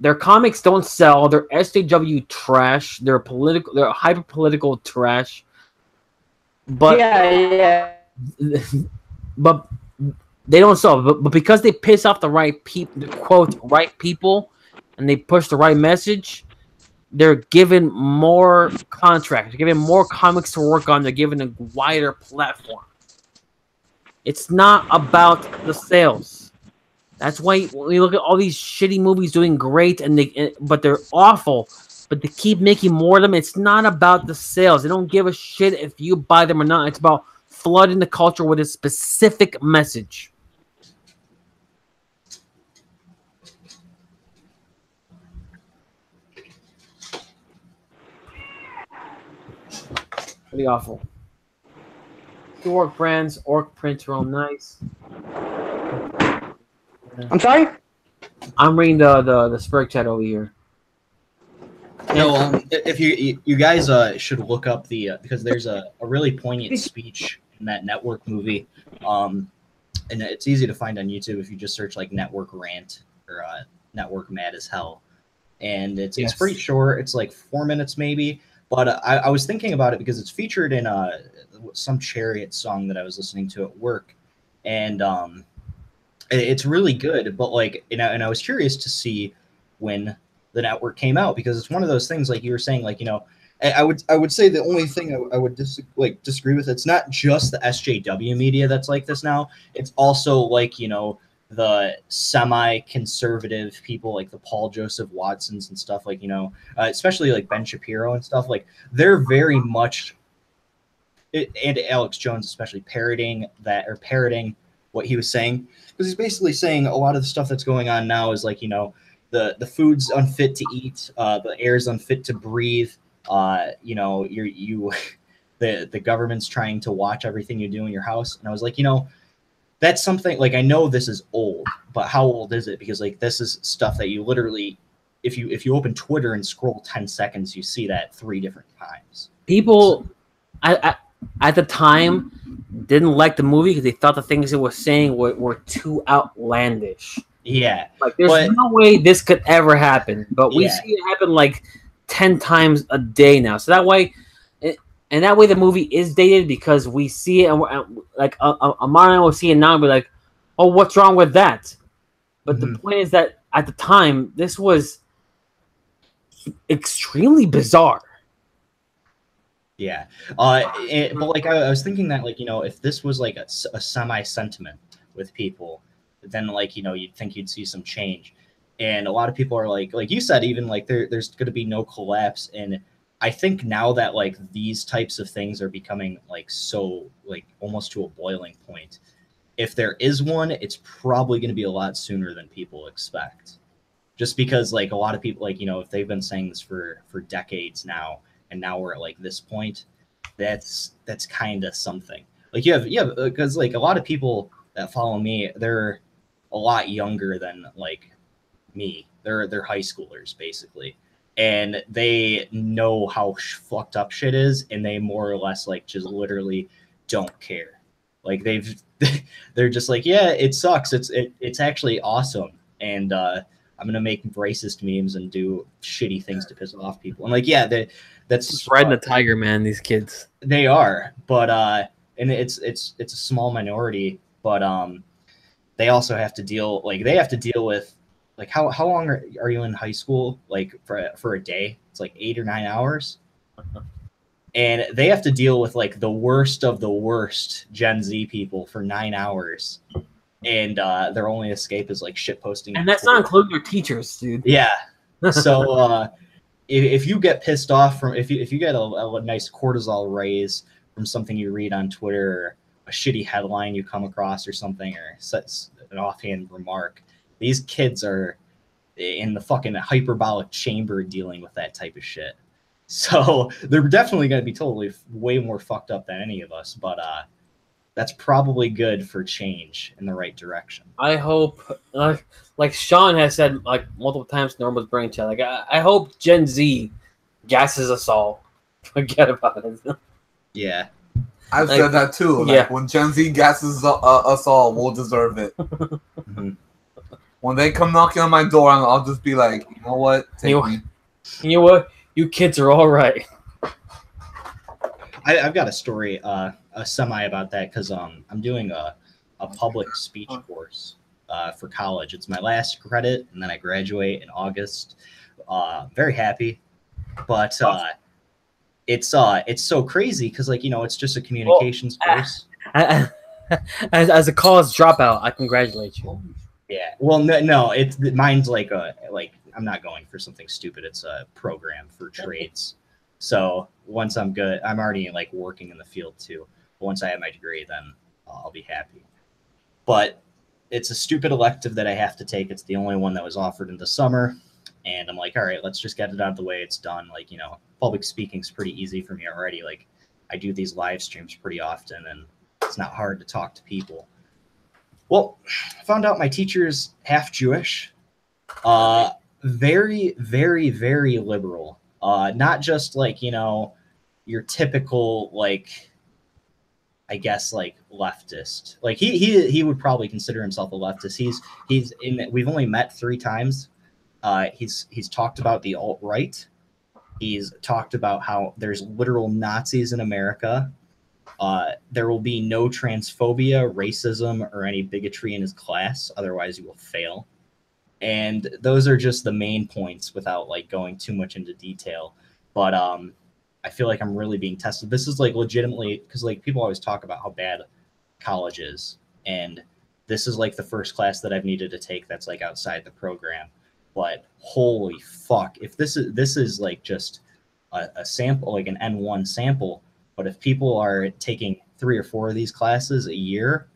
Their comics don't sell. Their SJW trash. They're hyper political trash. But yeah. But they don't sell. But because they piss off the right people, quote right people, and they push the right message, they're given more contracts. They're given more comics to work on. They're given a wider platform. It's not about the sales. That's why when you look at all these shitty movies doing great, but they're awful, but they keep making more of them. It's not about the sales. They don't give a shit if you buy them or not. It's about flooding the culture with a specific message. Pretty awful. Two orc brands, orc prints are all nice. I'm sorry? I'm reading the Spurg chat over here. No, if you guys should look up because there's a really poignant speech in that Network movie, and it's easy to find on YouTube if you just search like Network Rant or Network Mad as Hell, and it's pretty short. It's like 4 minutes maybe, but I was thinking about it because it's featured in some Chariot song that I was listening to at work, and it's really good. But like, and I was curious to see when the Network came out, because it's one of those things like you were saying, like, you know, I would say the only thing I would disagree with, it's not just the SJW media that's like this now. It's also like, you know, the semi-conservative people like the Paul Joseph Watsons and stuff, like, you know, especially like Ben Shapiro and stuff, like they're very much and Alex Jones especially parroting what he was saying, because he's basically saying a lot of the stuff that's going on now is like, you know, the food's unfit to eat, the air's unfit to breathe, you know, the government's trying to watch everything you do in your house. And I was like, you know, that's something like, I know this is old, but how old is it? Because like this is stuff that you literally, if you open Twitter and scroll 10 seconds, you see that 3 different times. People at the time didn't like the movie because they thought the things it was saying were too outlandish. Yeah, like there's no way this could ever happen, but we see it happen like 10 times a day now. So that way, and that way the movie is dated because we see it, and like Amar and I will see it now and be like, "Oh, what's wrong with that?" But the point is that at the time, this was extremely bizarre. Yeah, but like I was thinking that, like, you know, if this was like a semi-sentiment with people, then like, you know, you'd think you'd see some change. And a lot of people are like you said, even like there's going to be no collapse. And I think now that like these types of things are becoming like so like almost to a boiling point, if there is one, it's probably going to be a lot sooner than people expect. Just because like a lot of people, like, you know, if they've been saying this for decades now, and now we're at like this point, that's kind of something. Like you have because like a lot of people that follow me, they're a lot younger than like me. They're high schoolers basically, and they know how fucked up shit is, and they more or less like just literally don't care. Like they're just like, yeah, it sucks. It's actually awesome, and I'm gonna make racist memes and do shitty things to piss off people. And like, yeah, that's riding the tiger, man. These kids, they are, but and it's a small minority, but they also have to deal with like how long are you in high school? Like for a day, it's like 8 or 9 hours, and they have to deal with like the worst of the worst Gen Z people for 9 hours. And their only escape is like shit posting, and that's not including your teachers, dude. Yeah. So if you get pissed off from if you get a nice cortisol raise from something you read on Twitter, or a shitty headline you come across or something, or an offhand remark, these kids are in the fucking hyperbolic chamber dealing with that type of shit. So they're definitely going to be totally way more fucked up than any of us, but that's probably good for change in the right direction. I hope, like Sean has said like multiple times in Normal's Brain Chat, like I hope Gen Z gasses us all. Forget about it. Yeah. I've Like, said that too. Like, yeah. when Gen Z gasses us all, we'll deserve it. Mhm. When they come knocking on my door, I'll just be like, you know what? Take me. You know what? You kids are all right. I've got a story, a semi about that because I'm doing a public speech course for college. It's my last credit, and then I graduate in August. Very happy, but it's so crazy because like it's just a communications course. As a college dropout, I congratulate you. Yeah. Well, no, mine's like I'm not going for something stupid. It's a program for trades. So once I'm good, I'm already like working in the field too. But once I have my degree, then I'll be happy. But it's a stupid elective that I have to take. It's the only one that was offered in the summer. And I'm like, all right, let's just get it out of the way. It's done. Like, public speaking's pretty easy for me already. Like I do these live streams pretty often and it's not hard to talk to people. Well, I found out my teacher's half Jewish. Very, very, very liberal. Not just like, your typical, like, I guess, like leftist. Like he would probably consider himself a leftist. We've only met 3 times. He's talked about the alt-right. He's talked about how there's literal Nazis in America. There will be no transphobia, racism, or any bigotry in his class. Otherwise, you will fail. And those are just the main points without like going too much into detail. But I feel like I'm really being tested. This is like legitimately because like people always talk about how bad college is, and this is like the first class that I've needed to take that's like outside the program. But holy fuck, if this is like just a sample, like an N1 sample. But if people are taking 3 or 4 of these classes a year,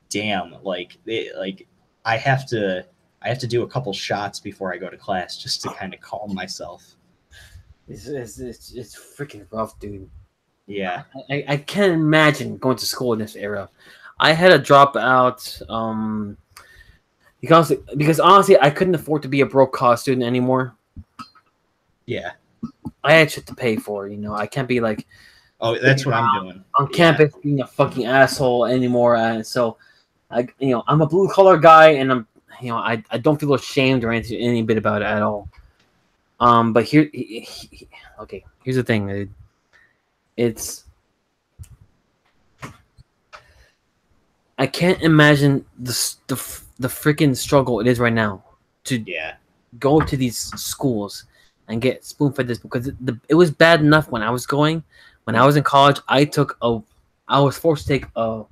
damn, I have to do a couple shots before I go to class just to kind of calm myself. It's freaking rough, dude. Yeah. I can't imagine going to school in this era. I had to drop out because honestly, I couldn't afford to be a broke college student anymore. Yeah. I had shit to pay for, I can't be like, oh, that's what I'm doing on campus being a fucking asshole anymore. So I'm a blue collar guy, and I'm I don't feel ashamed or any bit about it at all. But here's the thing, dude. I can't imagine the freaking struggle it is right now to go to these schools and get spoon fed this, because it was bad enough when I was going. When I was in college, I was forced to take a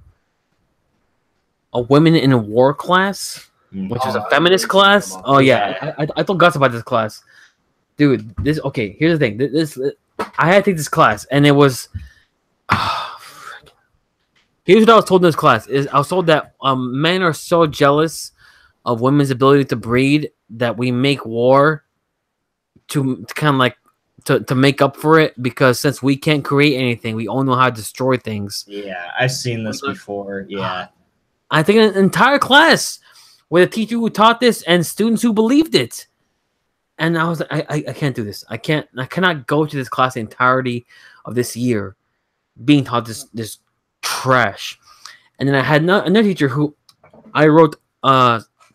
women in a war class, which is a feminist class. Oh yeah, I told Gus about this class, dude. Here's the thing. I had to take this class, and it was. Here's what I was told in this class: I was told that men are so jealous of women's ability to breed that we make war to kind of like to make up for it, because since we can't create anything, we all know how to destroy things. Yeah, I've seen this before. Yeah. I think an entire class with a teacher who taught this and students who believed it. And I was like, I can't do this. I cannot go to this class the entirety of this year being taught this trash. And then I had another teacher who I wrote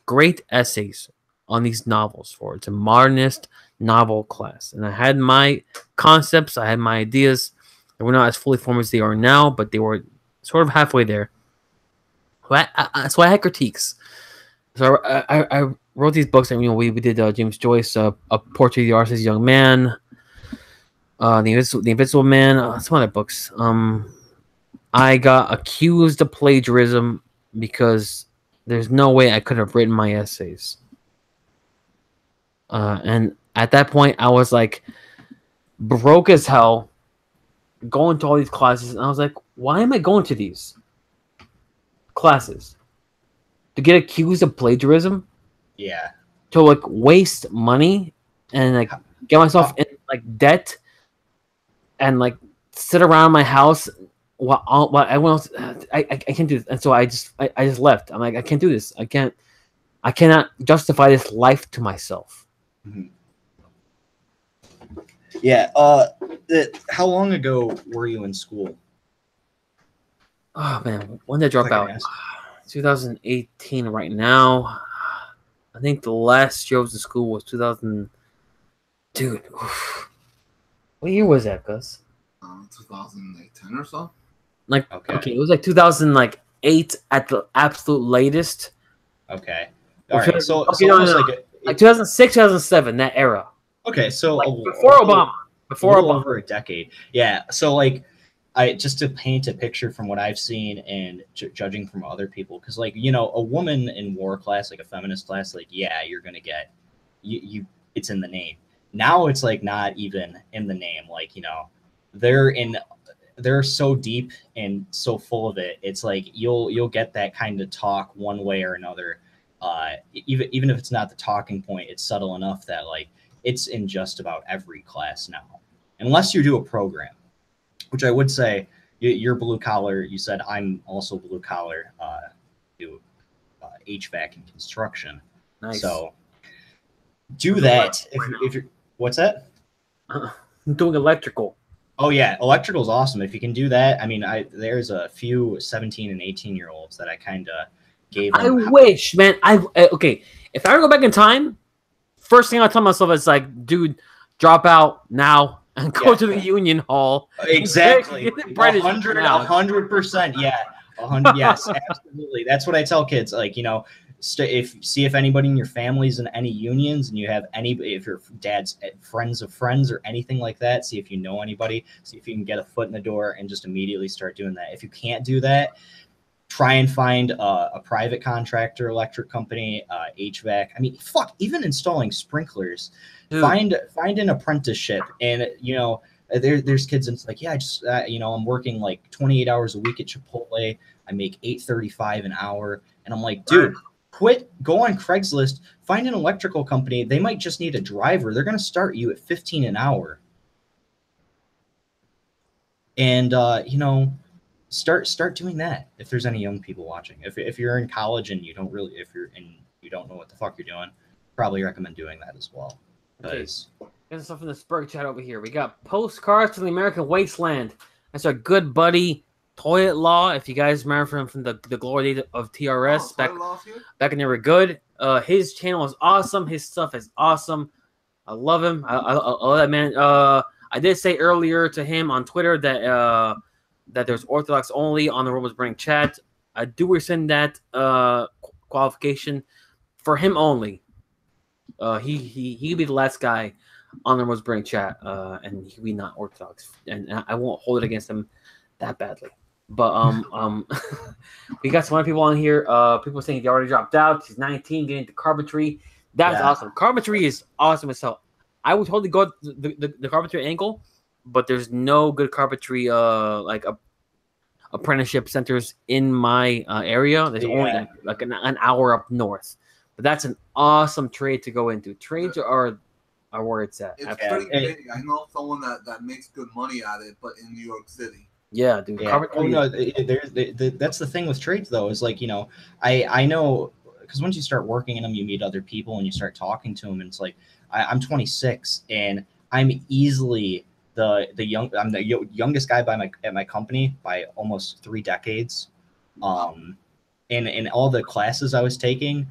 great essays on these novels for. It's a modernist novel class. And I had my concepts, I had my ideas. They were not as fully formed as they are now, but they were sort of halfway there. So I had critiques. So I wrote these books, and we did James Joyce, A Portrait of the Artist as a Young Man, The Invisible Man, some other books. I got accused of plagiarism because there's no way I could have written my essays. And at that point, I was like broke as hell, going to all these classes, and I was like, why am I going to these classes? To get accused of plagiarism? Yeah. To like waste money and like get myself in like debt and like sit around my house while everyone else. I can't do this, and so I just left. I'm like, I can't do this. I cannot justify this life to myself. Mm-hmm. Yeah. How long ago were you in school? Oh man, when did I drop out? 2018 right now. I think the last year I was in school was 2000. Dude, oof. What year was that, Gus? 2010 or so. Like okay, it was like 2008 at the absolute latest. Okay. All right. So, okay, no, like 2006, 2007, that era. Okay, so like before Obama. Before Obama. Over a decade. Yeah. So like I just to paint a picture from what I've seen and judging from other people, because like a woman in war class, like a feminist class, like you're gonna get you it's in the name. Now it's like not even in the name. Like they're so deep and so full of it. It's like you'll get that kind of talk one way or another. Even if it's not the talking point, it's subtle enough that like it's in just about every class now, unless you do a program. Which I would say you're blue collar. You said I'm also blue collar. Do HVAC and construction. Nice. So do that. If you're what's that? I'm doing electrical. Oh yeah, electrical is awesome. If you can do that, I mean, there's a few 17 and 18-year-olds that I kind of gave. I wish, man. Okay. If I ever go back in time, first thing I tell myself is like, dude, drop out now. And go to the Union Hall. Exactly. 100%. Yeah. 100. Yes, absolutely. That's what I tell kids. Like, see if anybody in your family's in any unions, and you have if your dad's friends of friends or anything like that, see if you know anybody, see if you can get a foot in the door and just immediately start doing that. If you can't do that, try and find a private contractor, electric company, HVAC. I mean, even installing sprinklers. Dude. Find an apprenticeship, and there's kids and it's like, I just I'm working like 28 hours a week at Chipotle. I make $8.35 an hour, and I'm like, dude, quit. Go on Craigslist, find an electrical company. They might just need a driver. They're gonna start you at $15 an hour, and start doing that. If there's any young people watching, if you're in college and you don't know what the fuck you're doing, probably recommend doing that as well. Okay. There's stuff in the Spurg chat over here. We got Postcards to the American Wasteland. That's our good buddy Toilet Law. If you guys remember from the glory days of TRS, back when they were good. His channel is awesome. His stuff is awesome. I love him. I love that man. I did say earlier to him on Twitter that there's Orthodox only on the Romans Burning chat. I do rescind that qualification for him only. He'd be the last guy on the Romans Burning chat, and he'd be not Orthodox, and I won't hold it against him that badly. But we got some other people on here. People saying he already dropped out. He's 19, getting into carpentry. That's awesome. Carpentry is awesome as hell. I would totally go the carpentry angle, but there's no good carpentry apprenticeship centers in my area. There's only like an hour up north. But that's an awesome trade to go into. Trades are where it's at. It's pretty big. I know someone that makes good money at it, but in New York City. Yeah, dude. Yeah. That's the thing with trades, though, is like, I know, because once you start working in them, you meet other people and you start talking to them, and it's like, I'm 26 and I'm easily I'm the youngest guy at my company by almost 3 decades. In all the classes I was taking,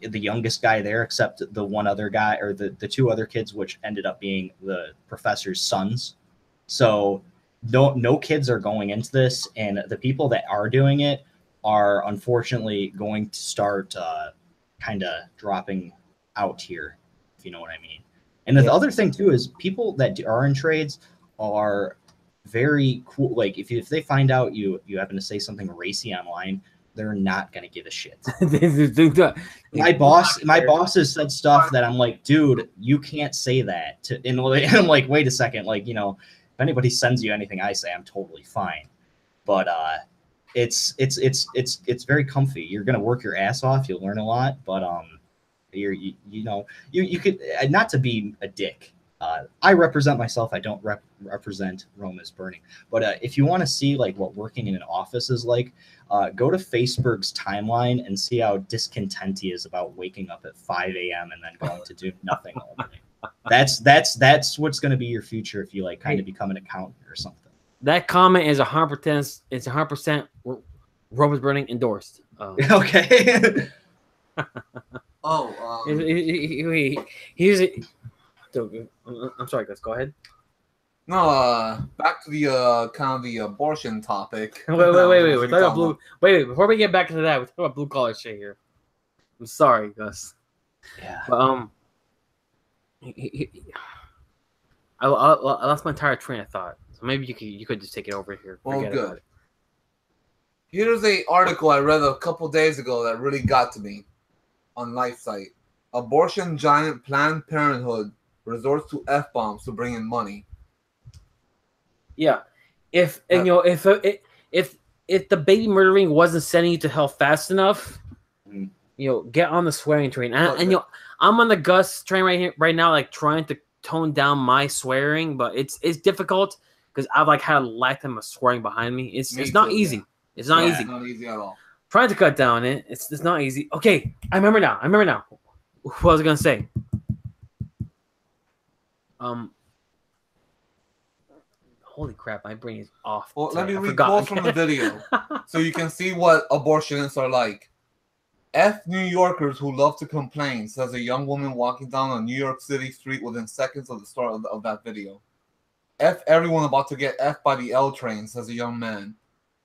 the youngest guy there, except the one other guy, or the 2 other kids, which ended up being the professor's sons. So no kids are going into this, and the people that are doing it are unfortunately going to start kind of dropping out here, if you know what I mean. And the other thing too is people that are in trades are very cool. Like if they find out you happen to say something racy online, they're not gonna give a shit. My boss has said stuff that I'm like, dude, you can't say that. And I'm like, wait a second, like, if anybody sends you anything I say, I'm totally fine. But it's very comfy. You're gonna work your ass off. You'll learn a lot, but you could, not to be a dick. I represent myself. I don't represent Rome is Burning. But if you want to see like what working in an office is like, go to Facebook's timeline and see how discontent he is about waking up at 5 a.m. and then going to do nothing all day. That's what's going to be your future if you like kind of become an accountant or something. That comment is 100%. It's 100% Robert Burning endorsed. Okay. He's. I'm sorry, guys. Go ahead. No, back to the kind of the abortion topic. Wait. We're talking about blue. Wait. Before we get back to that, we're talking about blue collar shit here. I'm sorry, Gus. Yeah. But I lost my entire train of thought. So maybe you could just take it over here. Well, good. Here's a article I read a couple days ago that really got to me on LifeSite. Abortion giant Planned Parenthood resorts to F-bombs to bring in money. Yeah, if the baby murdering wasn't sending you to hell fast enough, get on the swearing train. And I'm on the Gus train right now, like trying to tone down my swearing, but it's difficult because I've like had a lifetime of swearing behind me. It's not easy. Yeah. It's not easy. It's not easy at all. Trying to cut down it. It's not easy. Okay, I remember now. What was I gonna say? Holy crap, my brain is off. Well, let me read quotes from the video so you can see what abortionists are like. F New Yorkers who love to complain, says a young woman walking down a New York City street within seconds of the start of that video. F everyone about to get F by the L train, says a young man.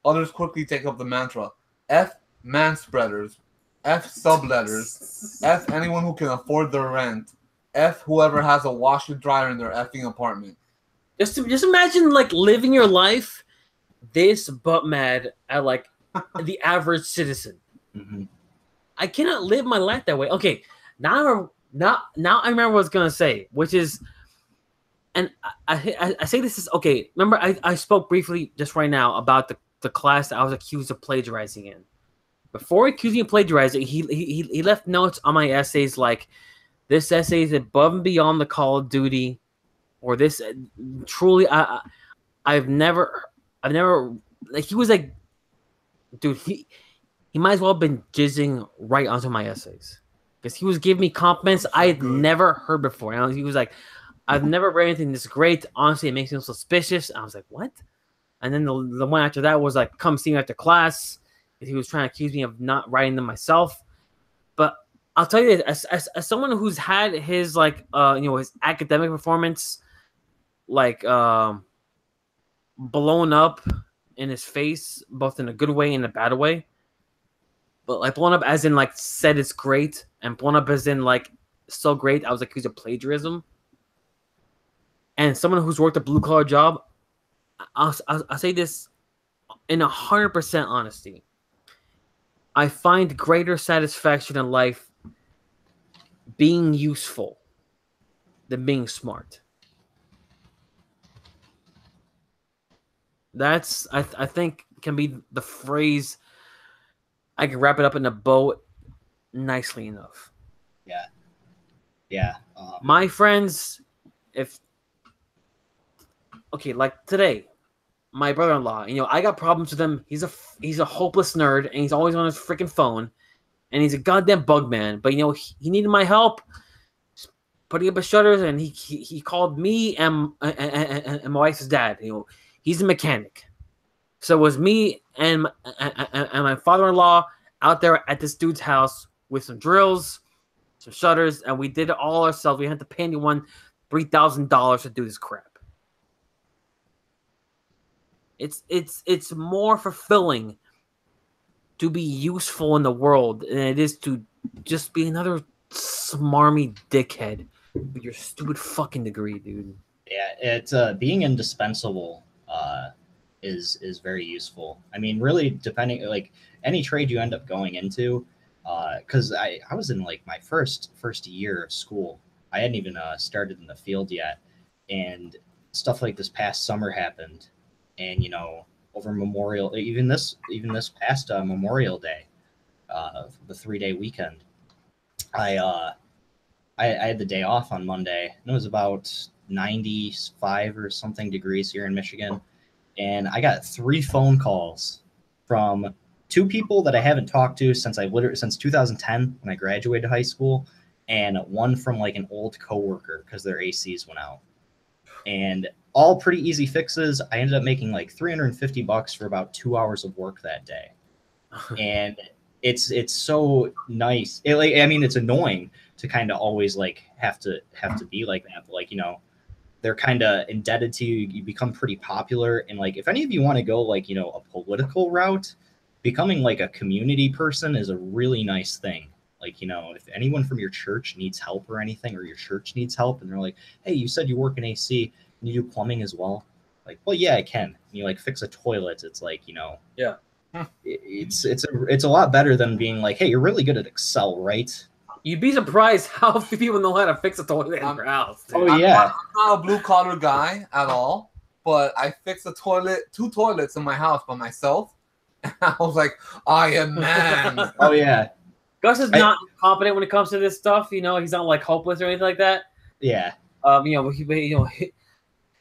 Others quickly take up the mantra. F manspreaders. F subletters. F anyone who can afford their rent. F whoever has a washer dryer in their effing apartment. Just imagine like living your life this butt mad at like the average citizen. Mm-hmm. I cannot live my life that way. Okay, now I remember what I was gonna say, which is, and I say this is okay. Remember, I spoke briefly just right now about the class that I was accused of plagiarizing in. Before accusing me of plagiarizing, he left notes on my essays like, this essay is above and beyond the Call of Duty, or this truly I've never like, he was like, dude, he might as well have been jizzing right onto my essays because he was giving me compliments I had never heard before. And he was like, I've never read anything this great. Honestly, it makes me suspicious. I was like, what? And then the one after that was like, come see me after class. He was trying to accuse me of not writing them myself. But I'll tell you this, as someone who's had his like his academic performance like blown up in his face, both in a good way and a bad way. But like blown up as in like said it's great, and blown up as in like so great I was accused of plagiarism. And someone who's worked a blue collar job, I'll say this in 100% honesty. I find greater satisfaction in life being useful than being smart. That's I think can be the phrase I can wrap it up in a bow nicely enough. Yeah. My friends, like today, my brother-in-law, I got problems with him. He's a hopeless nerd, and he's always on his freaking phone, and he's a goddamn bug man. But he needed my help putting up his shutters, and he called me and my wife's dad. He's a mechanic, so it was me and my father-in-law out there at this dude's house with some drills, some shutters, and we did it all ourselves. We had to pay anyone $3,000 to do this crap. It's more fulfilling to be useful in the world than it is to just be another smarmy dickhead with your stupid fucking degree, dude. Yeah, it's being indispensable is very useful. I mean, really, depending like any trade you end up going into, because I was in like my first year of school. I hadn't even started in the field yet, and stuff like this past summer happened. And over Memorial, even this past Memorial Day, the 3-day weekend, I had the day off on Monday, and it was about 95 or something degrees here in Michigan, and I got 3 phone calls from 2 people that I haven't talked to since 2010 when I graduated high school, and one from like an old coworker because their ACs went out. and all pretty easy fixes. I ended up making like $350 for about 2 hours of work that day, and it's so nice. It's annoying to kind of always like have to be like that, but like, you know, they're kind of indebted to you. You become pretty popular, and like if any of you want to go like, you know, a political route, becoming like a community person is a really nice thing. Like, you know, if anyone from your church needs help or anything, or your church needs help, and they're like, hey, you said you work in AC, can you do plumbing as well? Like, well, yeah, I can. And you like fix a toilet. It's like, you know, yeah, it's a lot better than being like, hey, you're really good at Excel, right? You'd be surprised how few people know how to fix a toilet in their house. Dude. Oh yeah, I'm not a blue collar guy at all, but I fixed two toilets in my house by myself. And I was like, I am man. Oh yeah. Gus is not competent when it comes to this stuff. You know, he's not like hopeless or anything like that. Yeah. You know,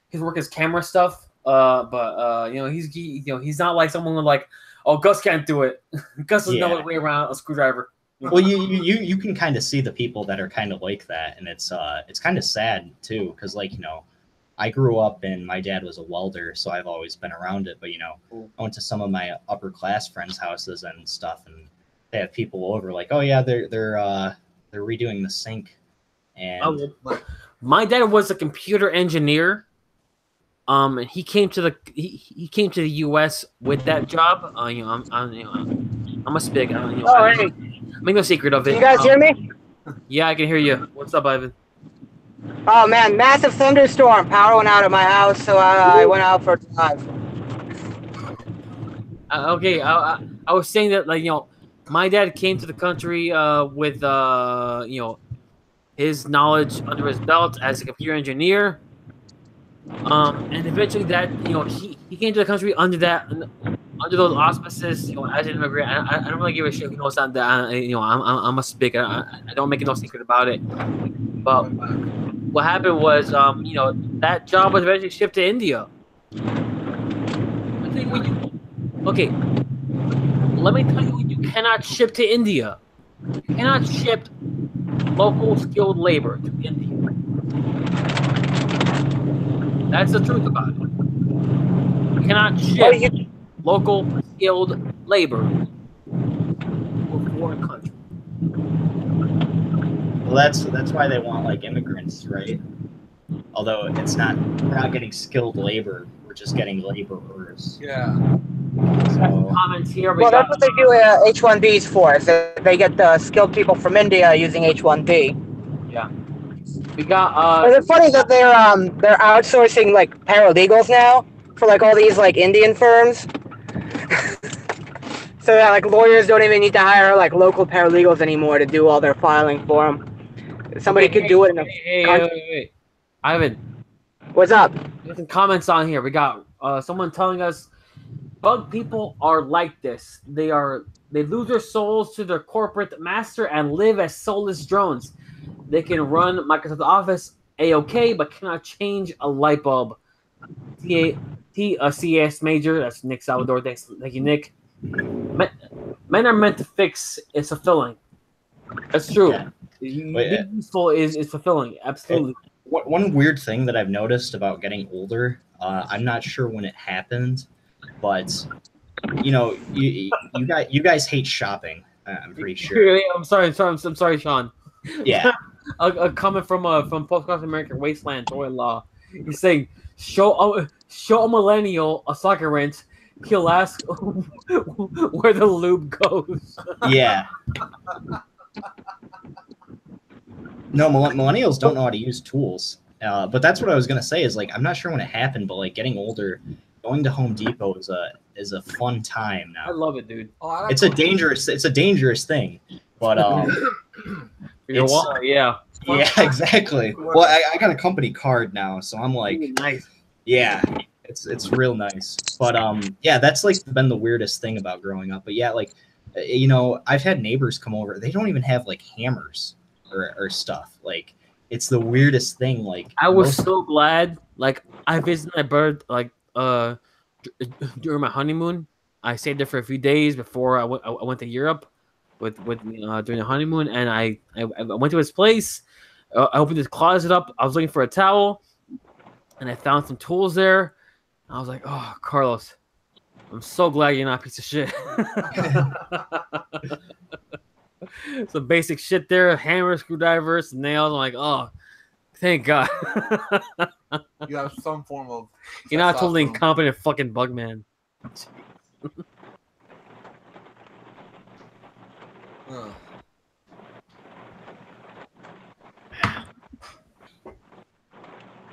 his work is camera stuff. But you know, he's not like someone with like, oh, Gus can't do it. Gus doesn't know his way around a screwdriver. Well, you can kind of see the people that are kind of like that, and it's kind of sad too, because like, you know, I grew up and my dad was a welder, so I've always been around it. But you know, I went to some of my upper class friends' houses and stuff, and they have people over like, oh yeah, they're redoing the sink, and my dad was a computer engineer. And he came to the U.S. with that job. You know, I'm a spig. You know, Oh, hey. Make no secret of it. Can you guys hear me? Yeah, I can hear you. What's up, Ivan? Oh man, massive thunderstorm. Power went out at my house, so I went out for a drive. Okay, I was saying that, like, you know, my dad came to the country with you know, his knowledge under his belt as a computer engineer. And eventually that, you know, he came to the country under those auspices, you know, as an immigrant. I don't really give a shit who knows that, you know, I'm a spick. I don't make no secret about it. But what happened was, you know, that job was eventually shipped to India. Okay, let me tell you what you cannot ship to India. You cannot ship local skilled labor to India. That's the truth about it. You cannot ship local skilled labor to a foreign country. well, that's why they want like immigrants, right? Although we're not getting skilled labor, we're just getting laborers. Yeah. So, Comments here. Well, that's what they do H-1Bs for. Is that they get the skilled people from India using H-1B. Yeah. We got. Is it funny that they're outsourcing like paralegals now for like all these like Indian firms? So that like lawyers don't even need to hire like local paralegals anymore to do all their filing for them. Somebody could do it in a. Hey. Ivan. What's up? There's some comments on here. We got someone telling us bug people are like this. They lose their souls to their corporate master and live as soulless drones. They can run Microsoft Office A-OK, but cannot change a light bulb. A CS major. That's Nick Salvador. Thank you, Nick. Men are meant to fix. It's fulfilling. That's true. Yeah. Being useful is fulfilling. Absolutely. One weird thing that I've noticed about getting older, I'm not sure when it happened, but you know, you guys hate shopping. I'm pretty sure. I'm sorry, Sean. Yeah. A comment from Postcard American Wasteland Joy Law. He's saying, show a millennial a soccer wrench, he'll ask where the lube goes. Yeah. No, millennials don't know how to use tools. But that's what I was gonna say. Is like, I'm not sure when it happened, but like getting older, going to Home Depot is a fun time now. I love it, dude. It's a dangerous thing, but Your wallet, yeah. Yeah, exactly. Well, I got a company card now, so I'm like, nice. Yeah, it's real nice. But yeah, that's like been the weirdest thing about growing up. But yeah, like, you know, I've had neighbors come over. They don't even have like hammers or stuff. Like, it's the weirdest thing. Like, I was so glad. Like, I visited my bird like during my honeymoon. I stayed there for a few days before I went to Europe with during the honeymoon, and I went to his place. I opened his closet up. I was looking for a towel. and I found some tools there. I was like, oh, Carlos, I'm so glad you're not a piece of shit. Some basic shit there, hammer, screwdrivers, nails. I'm like, oh, thank God. You have some form of. You're not a totally incompetent fucking bug man.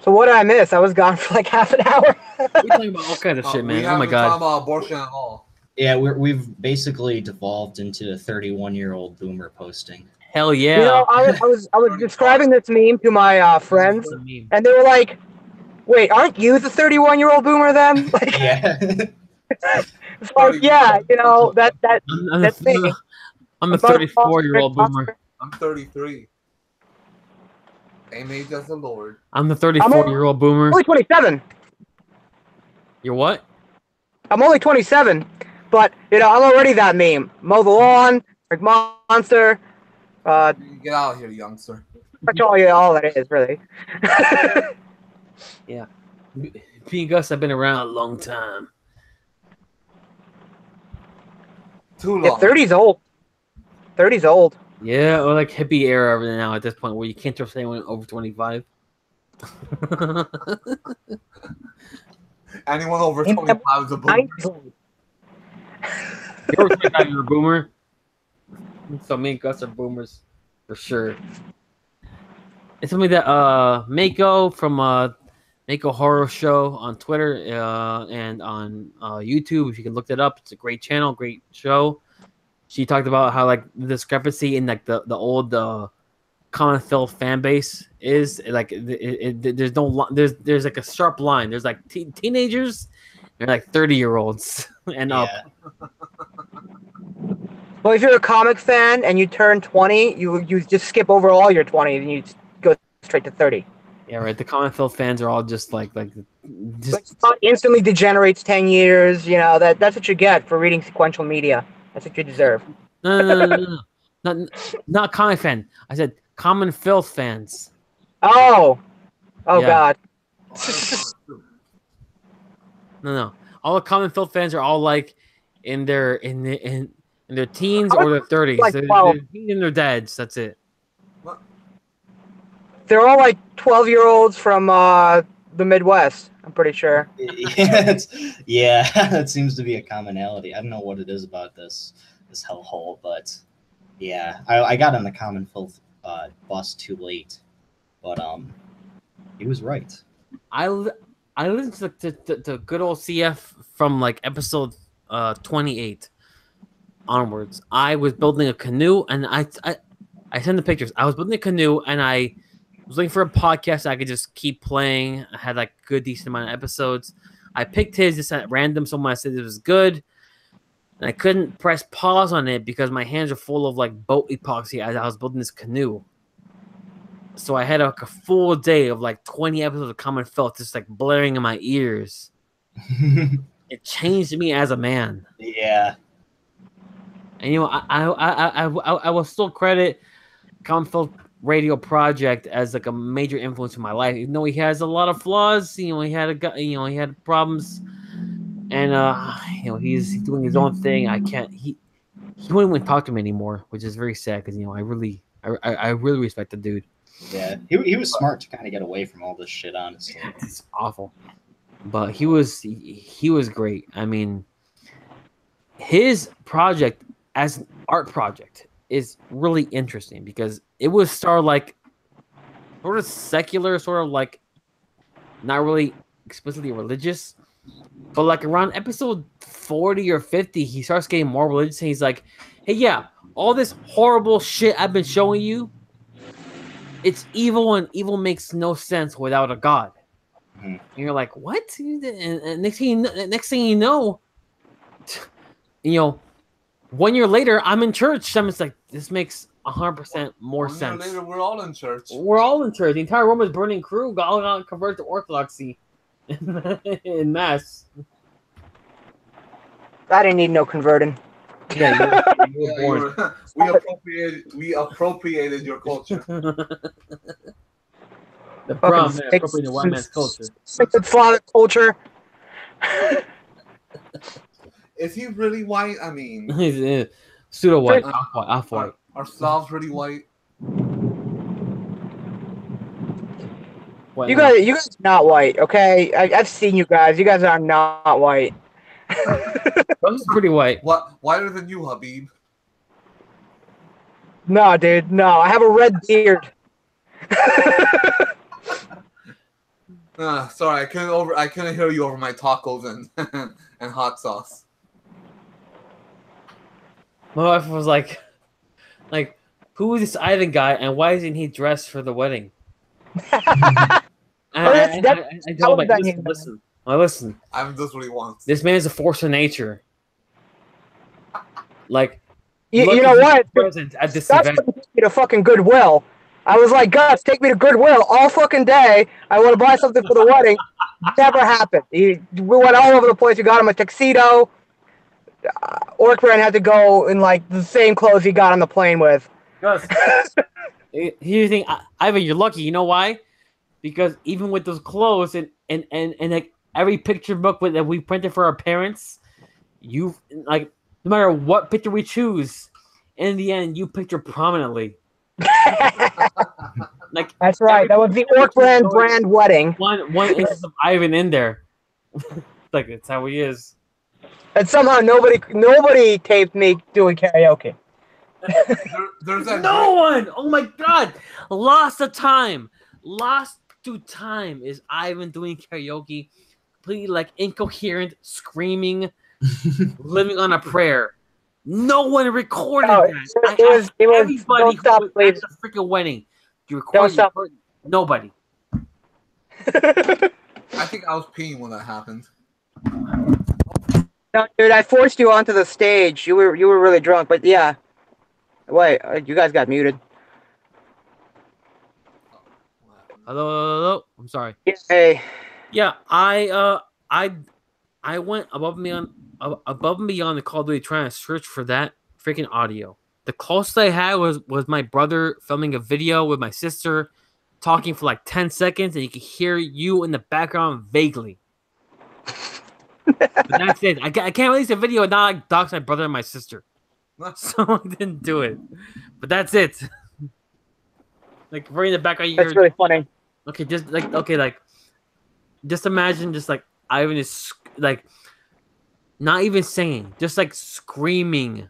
So what did I miss? I was gone for like half an hour. We're talking about all kinds of shit, man. Oh my God. Talking about abortion at all. Yeah, we've basically devolved into a 31-year-old boomer posting. Hell yeah. You know, I was describing this meme to my friends, and they were like, "Wait, aren't you the 31-year-old boomer then?" Like, Yeah. It's like, yeah, you know that's me. I'm a 34-year-old boomer. I'm 33. Same age as the Lord. I'm the 34-year-old boomer. I'm only 27. You're what? I'm only 27, but you know I'm already that meme. Mow the lawn, like monster. Get out of here, youngster. That's all it is, really. Yeah. Me and Gus have been around a long time. Too long. Yeah, 30's old. 30's old. Yeah, or like hippie era now at this point where you can't trust anyone over 25. Anyone over 25 is a boomer. You're over 25, you're a boomer. So me and Gus are boomers for sure. It's something that Mako from Mako Horror Show on Twitter and on YouTube. If you can look that up, it's a great channel, great show. She talked about how like the discrepancy in like the old Common Filth fan base is like there's no there's like a sharp line. There's like teenagers, they're like 30-year-olds and up. Well, if you're a comic fan and you turn 20, you just skip over all your 20 and you go straight to 30. Yeah, right. The Common Filth fans are all just like just instantly degenerates 10 years. You know that's what you get for reading sequential media. That's what you deserve. No. Not comic fan. I said Common Filth fans. Oh yeah. God. No. All the Common Filth fans are all like in their teens or their 30s. Like they're in their dads. That's it. They're all like 12-year-olds from the Midwest. I'm pretty sure. Yeah, that seems to be a commonality. I don't know what it is about this hellhole, but yeah, I got on the Common Filth bus too late, but he was right. I listened to good old CF from like episode 28 onwards. I was building a canoe, and I sent the pictures. I was building a canoe, and I was looking for a podcast I could just keep playing. I had like good, decent amount of episodes. I picked his just at random. Someone said it was good, and I couldn't press pause on it because my hands are full of like boat epoxy as I was building this canoe. So I had like a full day of like 20 episodes of Common Filth just like blaring in my ears. It changed me as a man. Yeah. And you know, I will still credit Common Filth Radio Project as like a major influence in my life. Even though he has a lot of flaws, you know, he had problems, and you know, he's doing his own thing. He won't even talk to me anymore, which is very sad because you know I really respect the dude. Yeah, he was smart to kind of get away from all this shit, honestly. It's awful, but he was great. I mean, his project as an art project is really interesting because it was sort of secular, sort of like not really explicitly religious, but like around episode 40 or 50, he starts getting more religious and he's like, hey, yeah, all this horrible shit I've been showing you, it's evil and evil makes no sense without a God. Mm-hmm. And you're like, what? And next thing you know, 1 year later, I'm in church. I'm just like, this makes 100% more sense. 1 year later, we're all in church. We're all in church. The entire Roman burning crew got converted to Orthodoxy in mass. I didn't need no converting. Yeah, you were born. We appropriated your culture. The brown man appropriating the white man's culture. Slavic culture. Is he really white? I mean, He's pseudo white, off white. Are Slavs really white? You guys are not white, okay? I've seen you guys. You guys are not white. He's pretty white. What? Whiter than you, Habib? No, dude. No, I have a red beard. Sorry, I couldn't hear you over my tacos and and hot sauce. My wife was like, who is this Ivan guy, and why isn't he dressed for the wedding? I told him, listen. Ivan does what he wants. This man is a force of nature. Like, you know what? Present at this That's event. what took me to fucking Goodwill. I was like, Gus, take me to Goodwill all fucking day. I want to buy something for the wedding. Never happened. We went all over the place. We got him a tuxedo. Orkran had to go in like the same clothes he got on the plane with. Gus, here's the thing, Ivan, you're lucky. You know why? Because even with those clothes and like every picture book that we printed for our parents, you like no matter what picture we choose, in the end you picture prominently. Like that's right. That was the Orkran brand wedding. One instance of Ivan in there. Like that's how he is. And somehow nobody taped me doing karaoke. There's that no one. Oh my god! Lost to time is Ivan doing karaoke, completely like incoherent, screaming, living on a prayer. No one recorded that. It was everybody who was at the freaking wedding. You recorded nobody. I think I was peeing when that happened. No, dude, I forced you onto the stage. You were really drunk, but yeah. Wait, you guys got muted. Hello. I'm sorry. Hey. Yeah, I went above and beyond the Call of Duty trying to search for that freaking audio. The closest I had was my brother filming a video with my sister, talking for like 10 seconds, and you could hear you in the background vaguely. But that's it. I can't release a video and not like dox my brother and my sister. So I didn't do it. But that's it. Like right in the background, that's really funny. Okay, just imagine just like Ivan is like not even singing, just like screaming.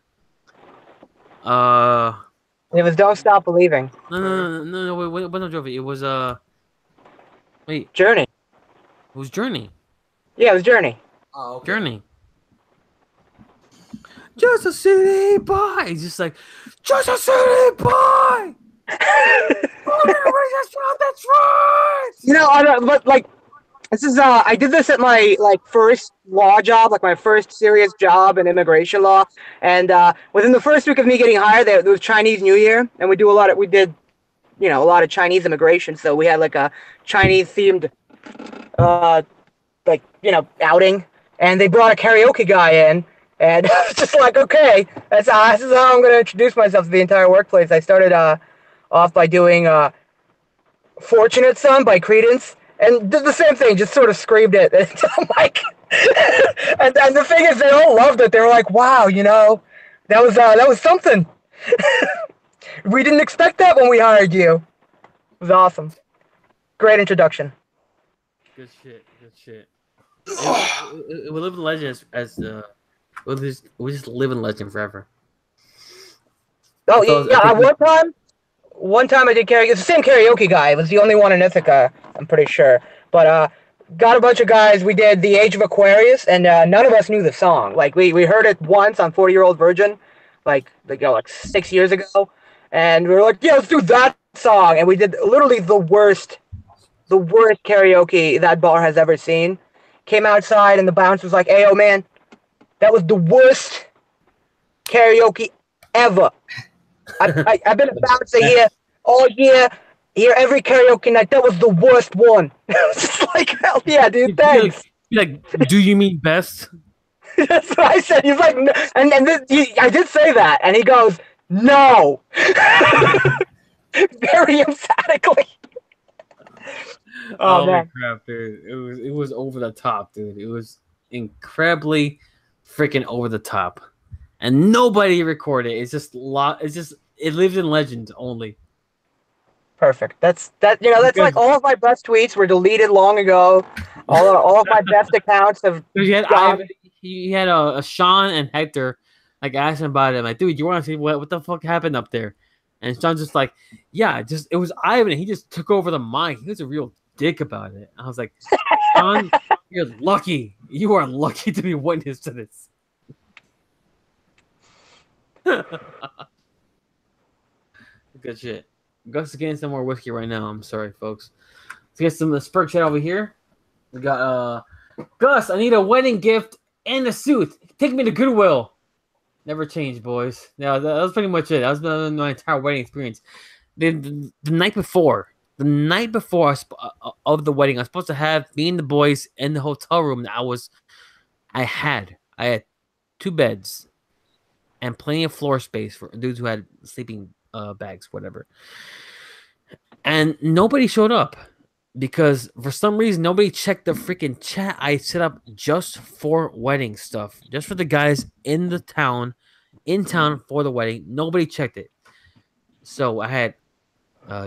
It was Don't Stop Believing. No, wait, no, Jovi. It was wait. Journey. It was Journey. Yeah, it was Journey. Oh, okay. Journey. Just a city boy. He's just like, just a city boy. That's right. You know, but like, this is I did this at my first law job, like my first serious job in immigration law, and within the first week of me getting hired, there was Chinese New Year, and we did a lot of Chinese immigration, so we had like a Chinese themed outing, and they brought a karaoke guy in. And I was just like, okay, this is how I'm going to introduce myself to the entire workplace. I started off by doing Fortunate Son by Creedence, and did the same thing, just sort of screamed it into the mic. and the thing is, they all loved it. They were like, wow, that was something. We didn't expect that when we hired you. It was awesome. Great introduction. Good shit. It will live in legend as we'll just live in legend forever. Oh yeah, one time I did karaoke. It's the same karaoke guy. It was the only one in Ithaca, I'm pretty sure. But got a bunch of guys. We did The Age of Aquarius, and none of us knew the song. Like we heard it once on 40-Year-Old Virgin, like 6 years ago, and we were like, yeah, let's do that song. And we did literally the worst karaoke that bar has ever seen. Came outside, and the bouncer was like, "Hey, oh man, that was the worst karaoke ever. I've been a bouncer here all year. Here every karaoke night. That was the worst one." I was just like, hell yeah, dude, thanks. Do you mean best? That's what I said. He's like, no. And I did say that, and he goes, no. Very emphatically. Oh man, crap, dude! It was over the top, dude. It was incredibly freaking over the top, and nobody recorded. It's just it lives in legend only. perfect. That's like all of my best tweets were deleted long ago. All of my best accounts have You had gone. Ivan, he had a Sean and Hector like asking about it. Like, dude, you want to see what the fuck happened up there? And Sean's just like, yeah, it was Ivan. He just took over the mic. He was a real dick about it. I was like, Sean, you're lucky. You are lucky to be witness to this. Good shit. Gus is getting some more whiskey right now. I'm sorry, folks. Let's get some of the Spurk chat over here. We got Gus, I need a wedding gift and a suit. Take me to Goodwill. Never changed, boys. Yeah, that was pretty much it. That was my entire wedding experience. The night before of the wedding, I was supposed to have me and the boys in the hotel room. I had 2 beds and plenty of floor space for dudes who had sleeping bags, whatever. And nobody showed up because for some reason nobody checked the freaking chat I set up just for wedding stuff, just for the guys in town for the wedding. Nobody checked it. So I had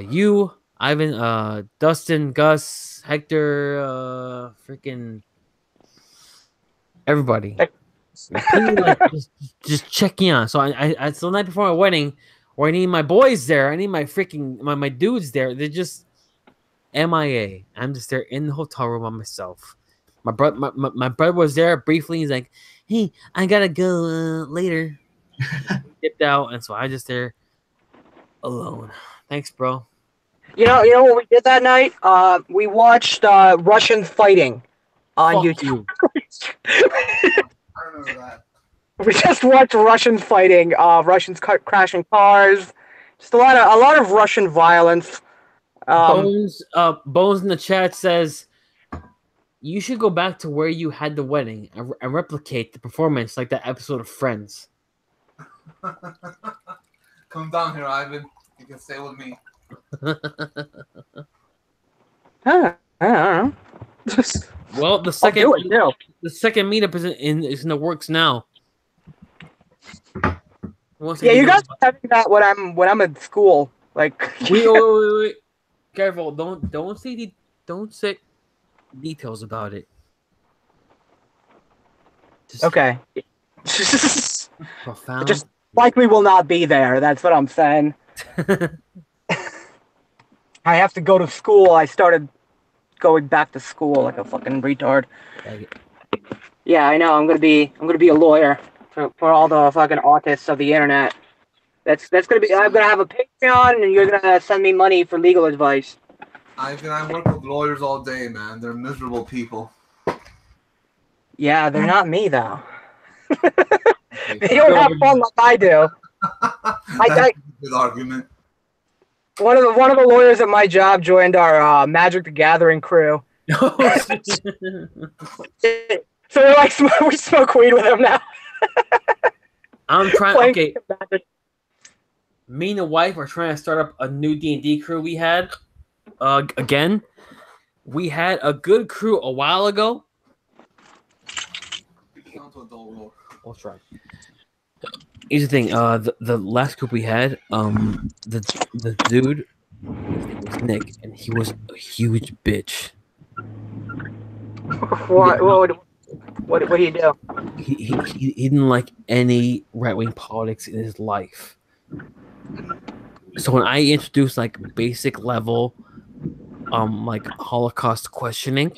you, Ivan, Dustin, Gus, Hector, freaking everybody. just checking on. So I so the night before my wedding, where I need my boys there, I need my freaking my dudes there. They're just MIA. I'm just there in the hotel room by myself. My brother was there briefly. He's like, "Hey, I gotta go later." Dipped out, and so I just there alone. Thanks, bro. You know what we did that night? We watched Russian fighting on YouTube. I remember that. We just watched Russians fighting, Russians crashing cars, just a lot of Russian violence. Bones in the chat says you should go back to where you had the wedding and replicate the performance like that episode of Friends. Come down here, Ivan. You can stay with me. I don't know. Well, the second meetup is in the works now. Yeah, you guys are having that when I'm at school. Like, wait. Careful! Don't say details about it. Okay. Profound. Just likely will not be there. That's what I'm saying. I have to go to school. I started going back to school like a fucking retard. Yeah, I know. I'm gonna be a lawyer for all the fucking autists of the internet. That's gonna be. I'm gonna have a Patreon, and you're gonna send me money for legal advice. I work with lawyers all day, man. They're miserable people. Yeah, they're not me though. They don't have fun like I do. Good argument. One of the lawyers at my job joined our Magic the Gathering crew. So we're like, we smoke weed with him now. I'm trying. Okay. Me and the wife are trying to start up a new D&D crew. We had again. We had a good crew a while ago. I'll try. Here's the thing. The last group we had, the dude, his name was Nick, and he was a huge bitch. What did he do? He didn't like any right-wing politics in his life. So when I introduced like basic level, like Holocaust questioning,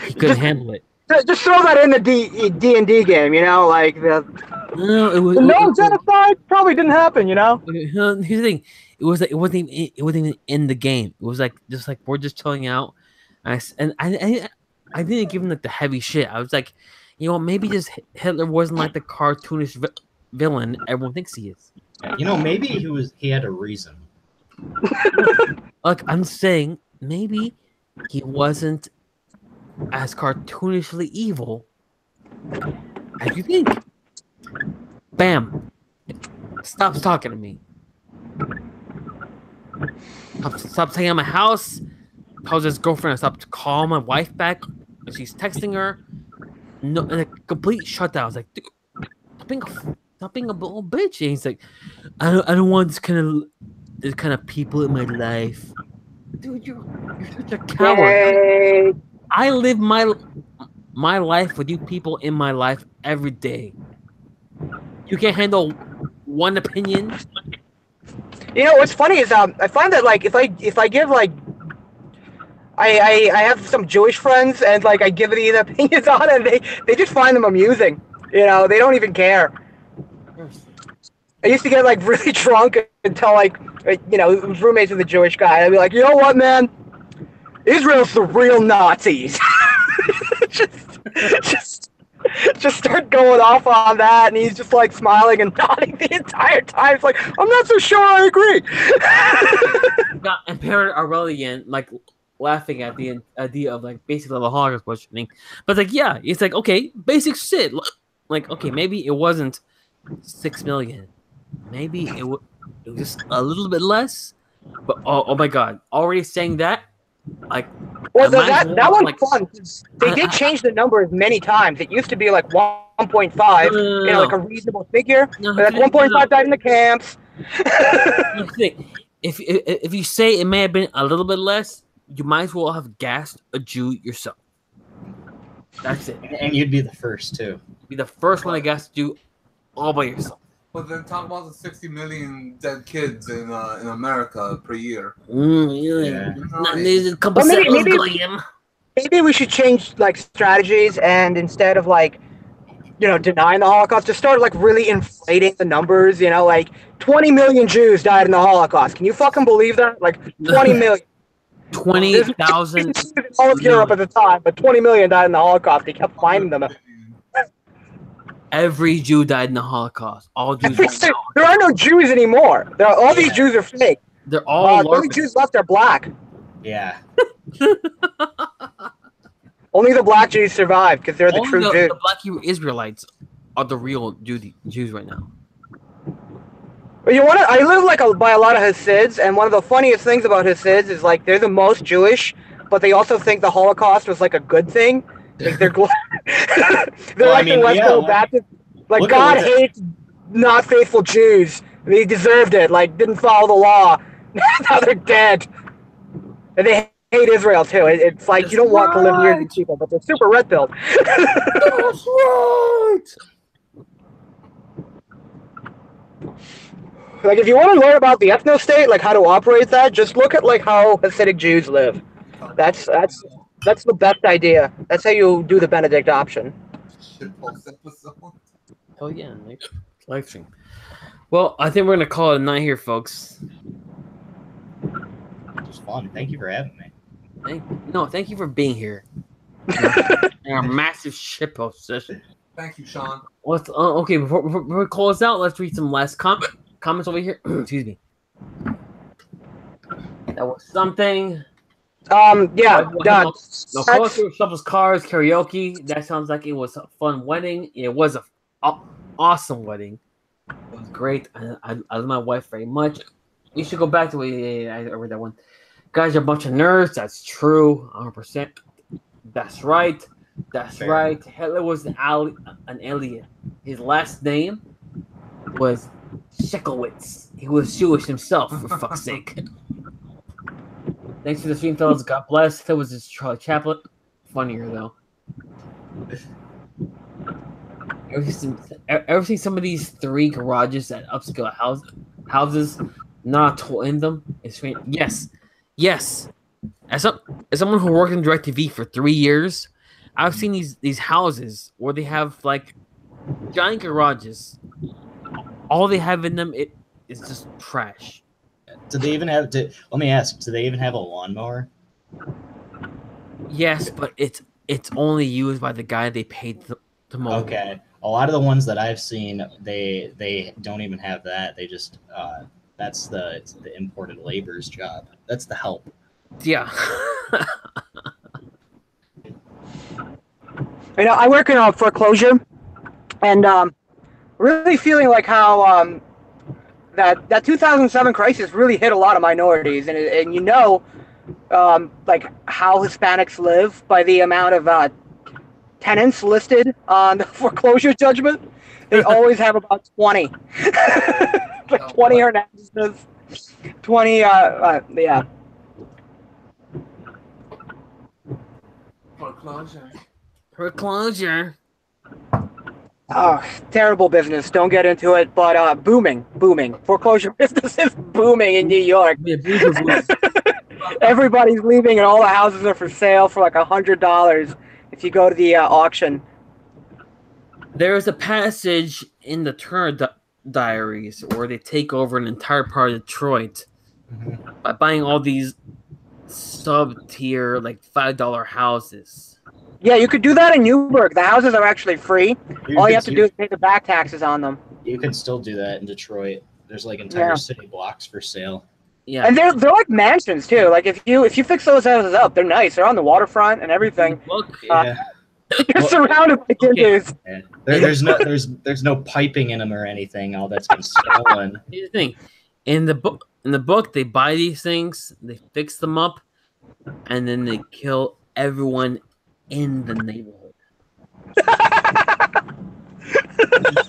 he couldn't handle it. Just throw that in the D&D game, you know, like the genocide probably didn't happen, you know. Here's the thing: it wasn't even in the game. It was like we're just chilling out, and I didn't give him like the heavy shit. I was like, you know, maybe just Hitler wasn't like the cartoonish villain everyone thinks he is. You know, maybe he had a reason. Like I'm saying, maybe he wasn't as cartoonishly evil as you think. Bam! Stop talking to me. Stop staying at my house. Tells his girlfriend to stop calling my wife back. She's texting her. No, and a complete shutdown. I was like, dude, stop being a little bitch. And he's like, I don't want this kind of people in my life. Dude, you're such a coward. Yay. I live my life with you people in my life every day. You can't handle one opinion. You know what's funny is I find that like if I give like I have some Jewish friends and like I give these opinions on it and they just find them amusing. You know, they don't even care. I used to get like really drunk and tell like you know, roommates with a Jewish guy. I'd be like, you know what, man? Israel's the real Nazis. just start going off on that, and he's just like smiling and nodding the entire time. It's like, I'm not so sure I agree. And Parrot Aurelian like laughing at the idea of like basically the Holocaust questioning, but like yeah, it's like okay, basic shit. Like okay, maybe it wasn't 6 million, maybe it was just a little bit less. But oh my god, already saying that, like. Well, that one's like, fun. They did change the numbers many times. It used to be like 1.5, you know, like a reasonable figure. But like 1.5 died in the camps. If you say it may have been a little bit less, you might as well have gassed a Jew yourself. That's it. And you'd be the first too. Be the first one to gas a Jew all by yourself. But then talk about the 60 million dead kids in America per year. Yeah. There's a couple maybe we should change like strategies, and instead of like, you know, denying the Holocaust, just start like really inflating the numbers. You know, like 20 million Jews died in the Holocaust. Can you fucking believe that? Like 20 million. 20,000. All of Europe at the time, but 20 million died in the Holocaust. They kept finding them. Every Jew died in the Holocaust. All Jews. There are no Jews anymore. All these Jews are fake. They're all. The only Jews left are black. Yeah. Only the black Jews survived because they're the true Jews. The black Israelites are the real Jews right now. But you want to? I live like by a lot of Hasids, and one of the funniest things about Hasids is like they're the most Jewish, but they also think the Holocaust was like a good thing. Like they're like the Westboro Baptist. Like God hates not faithful Jews. They deserved it. Like didn't follow the law. Now they're dead. And they hate Israel too. It's like you don't want to live near these people, but they're super red pilled. That's right. Like if you want to learn about the ethno state, like how to operate that, just look at like how Hasidic Jews live. That's the best idea. That's how you do the Benedict option. Oh yeah, live stream. Well, I think we're gonna call it a night here, folks. It was fun. Thank you for having me. Thank you for being here. In our massive shitpost session. Thank you, Sean. Let's okay. Before we close out, let's read some last comments over here. Excuse me. That was something. Yeah, done. No, Shuffles Cars karaoke. That sounds like it was a fun wedding. It was a awesome wedding. It was great. I love my wife very much. You should go back to it. I read that one. Guys are a bunch of nerds. That's true. 100%. That's right. That's fair. Right. Hitler was an alien. His last name was Shekelwitz. He was Jewish himself, for fuck's sake. Thanks for the stream, fellas. God bless. If it was just Charlie Chaplin, funnier though. Ever seen some of these 3 garages at upscale houses? Not a tool in them. It's strange. Yes. As someone who worked in DirecTV for 3 years, I've seen these houses where they have like giant garages. All they have in them is just trash. Do they even have? Let me ask. Do they even have a lawnmower? Yes, but it's only used by the guy they paid the mow. Okay, a lot of the ones that I've seen, they don't even have that. They just it's the imported labor's job. That's the help. Yeah. You know, I work in a foreclosure, and really feeling like how that 2007 crisis really hit a lot of minorities, and like how Hispanics live by the amount of tenants listed on the foreclosure judgment. They always have about 20, like 20 Hernandezes, 20. Yeah. Foreclosure. Oh, terrible business. Don't get into it. But booming. Foreclosure business is booming in New York. Yeah, boom. Everybody's leaving, and all the houses are for sale for like $100 if you go to the auction. There is a passage in the Turner Diaries where they take over an entire part of Detroit by buying all these sub-tier, like $5 houses. Yeah, you could do that in Newburgh. The houses are actually free. All you have to do is pay the back taxes on them. You can still do that in Detroit. There's like entire city blocks for sale. Yeah, and they're like mansions too. Like if you fix those houses up, they're nice. They're on the waterfront and everything. You're surrounded by Hindus. Yeah. There's no piping in them or anything. All that's been stolen. Here's the thing, in the book, they buy these things, they fix them up, and then they kill everyone in the neighborhood.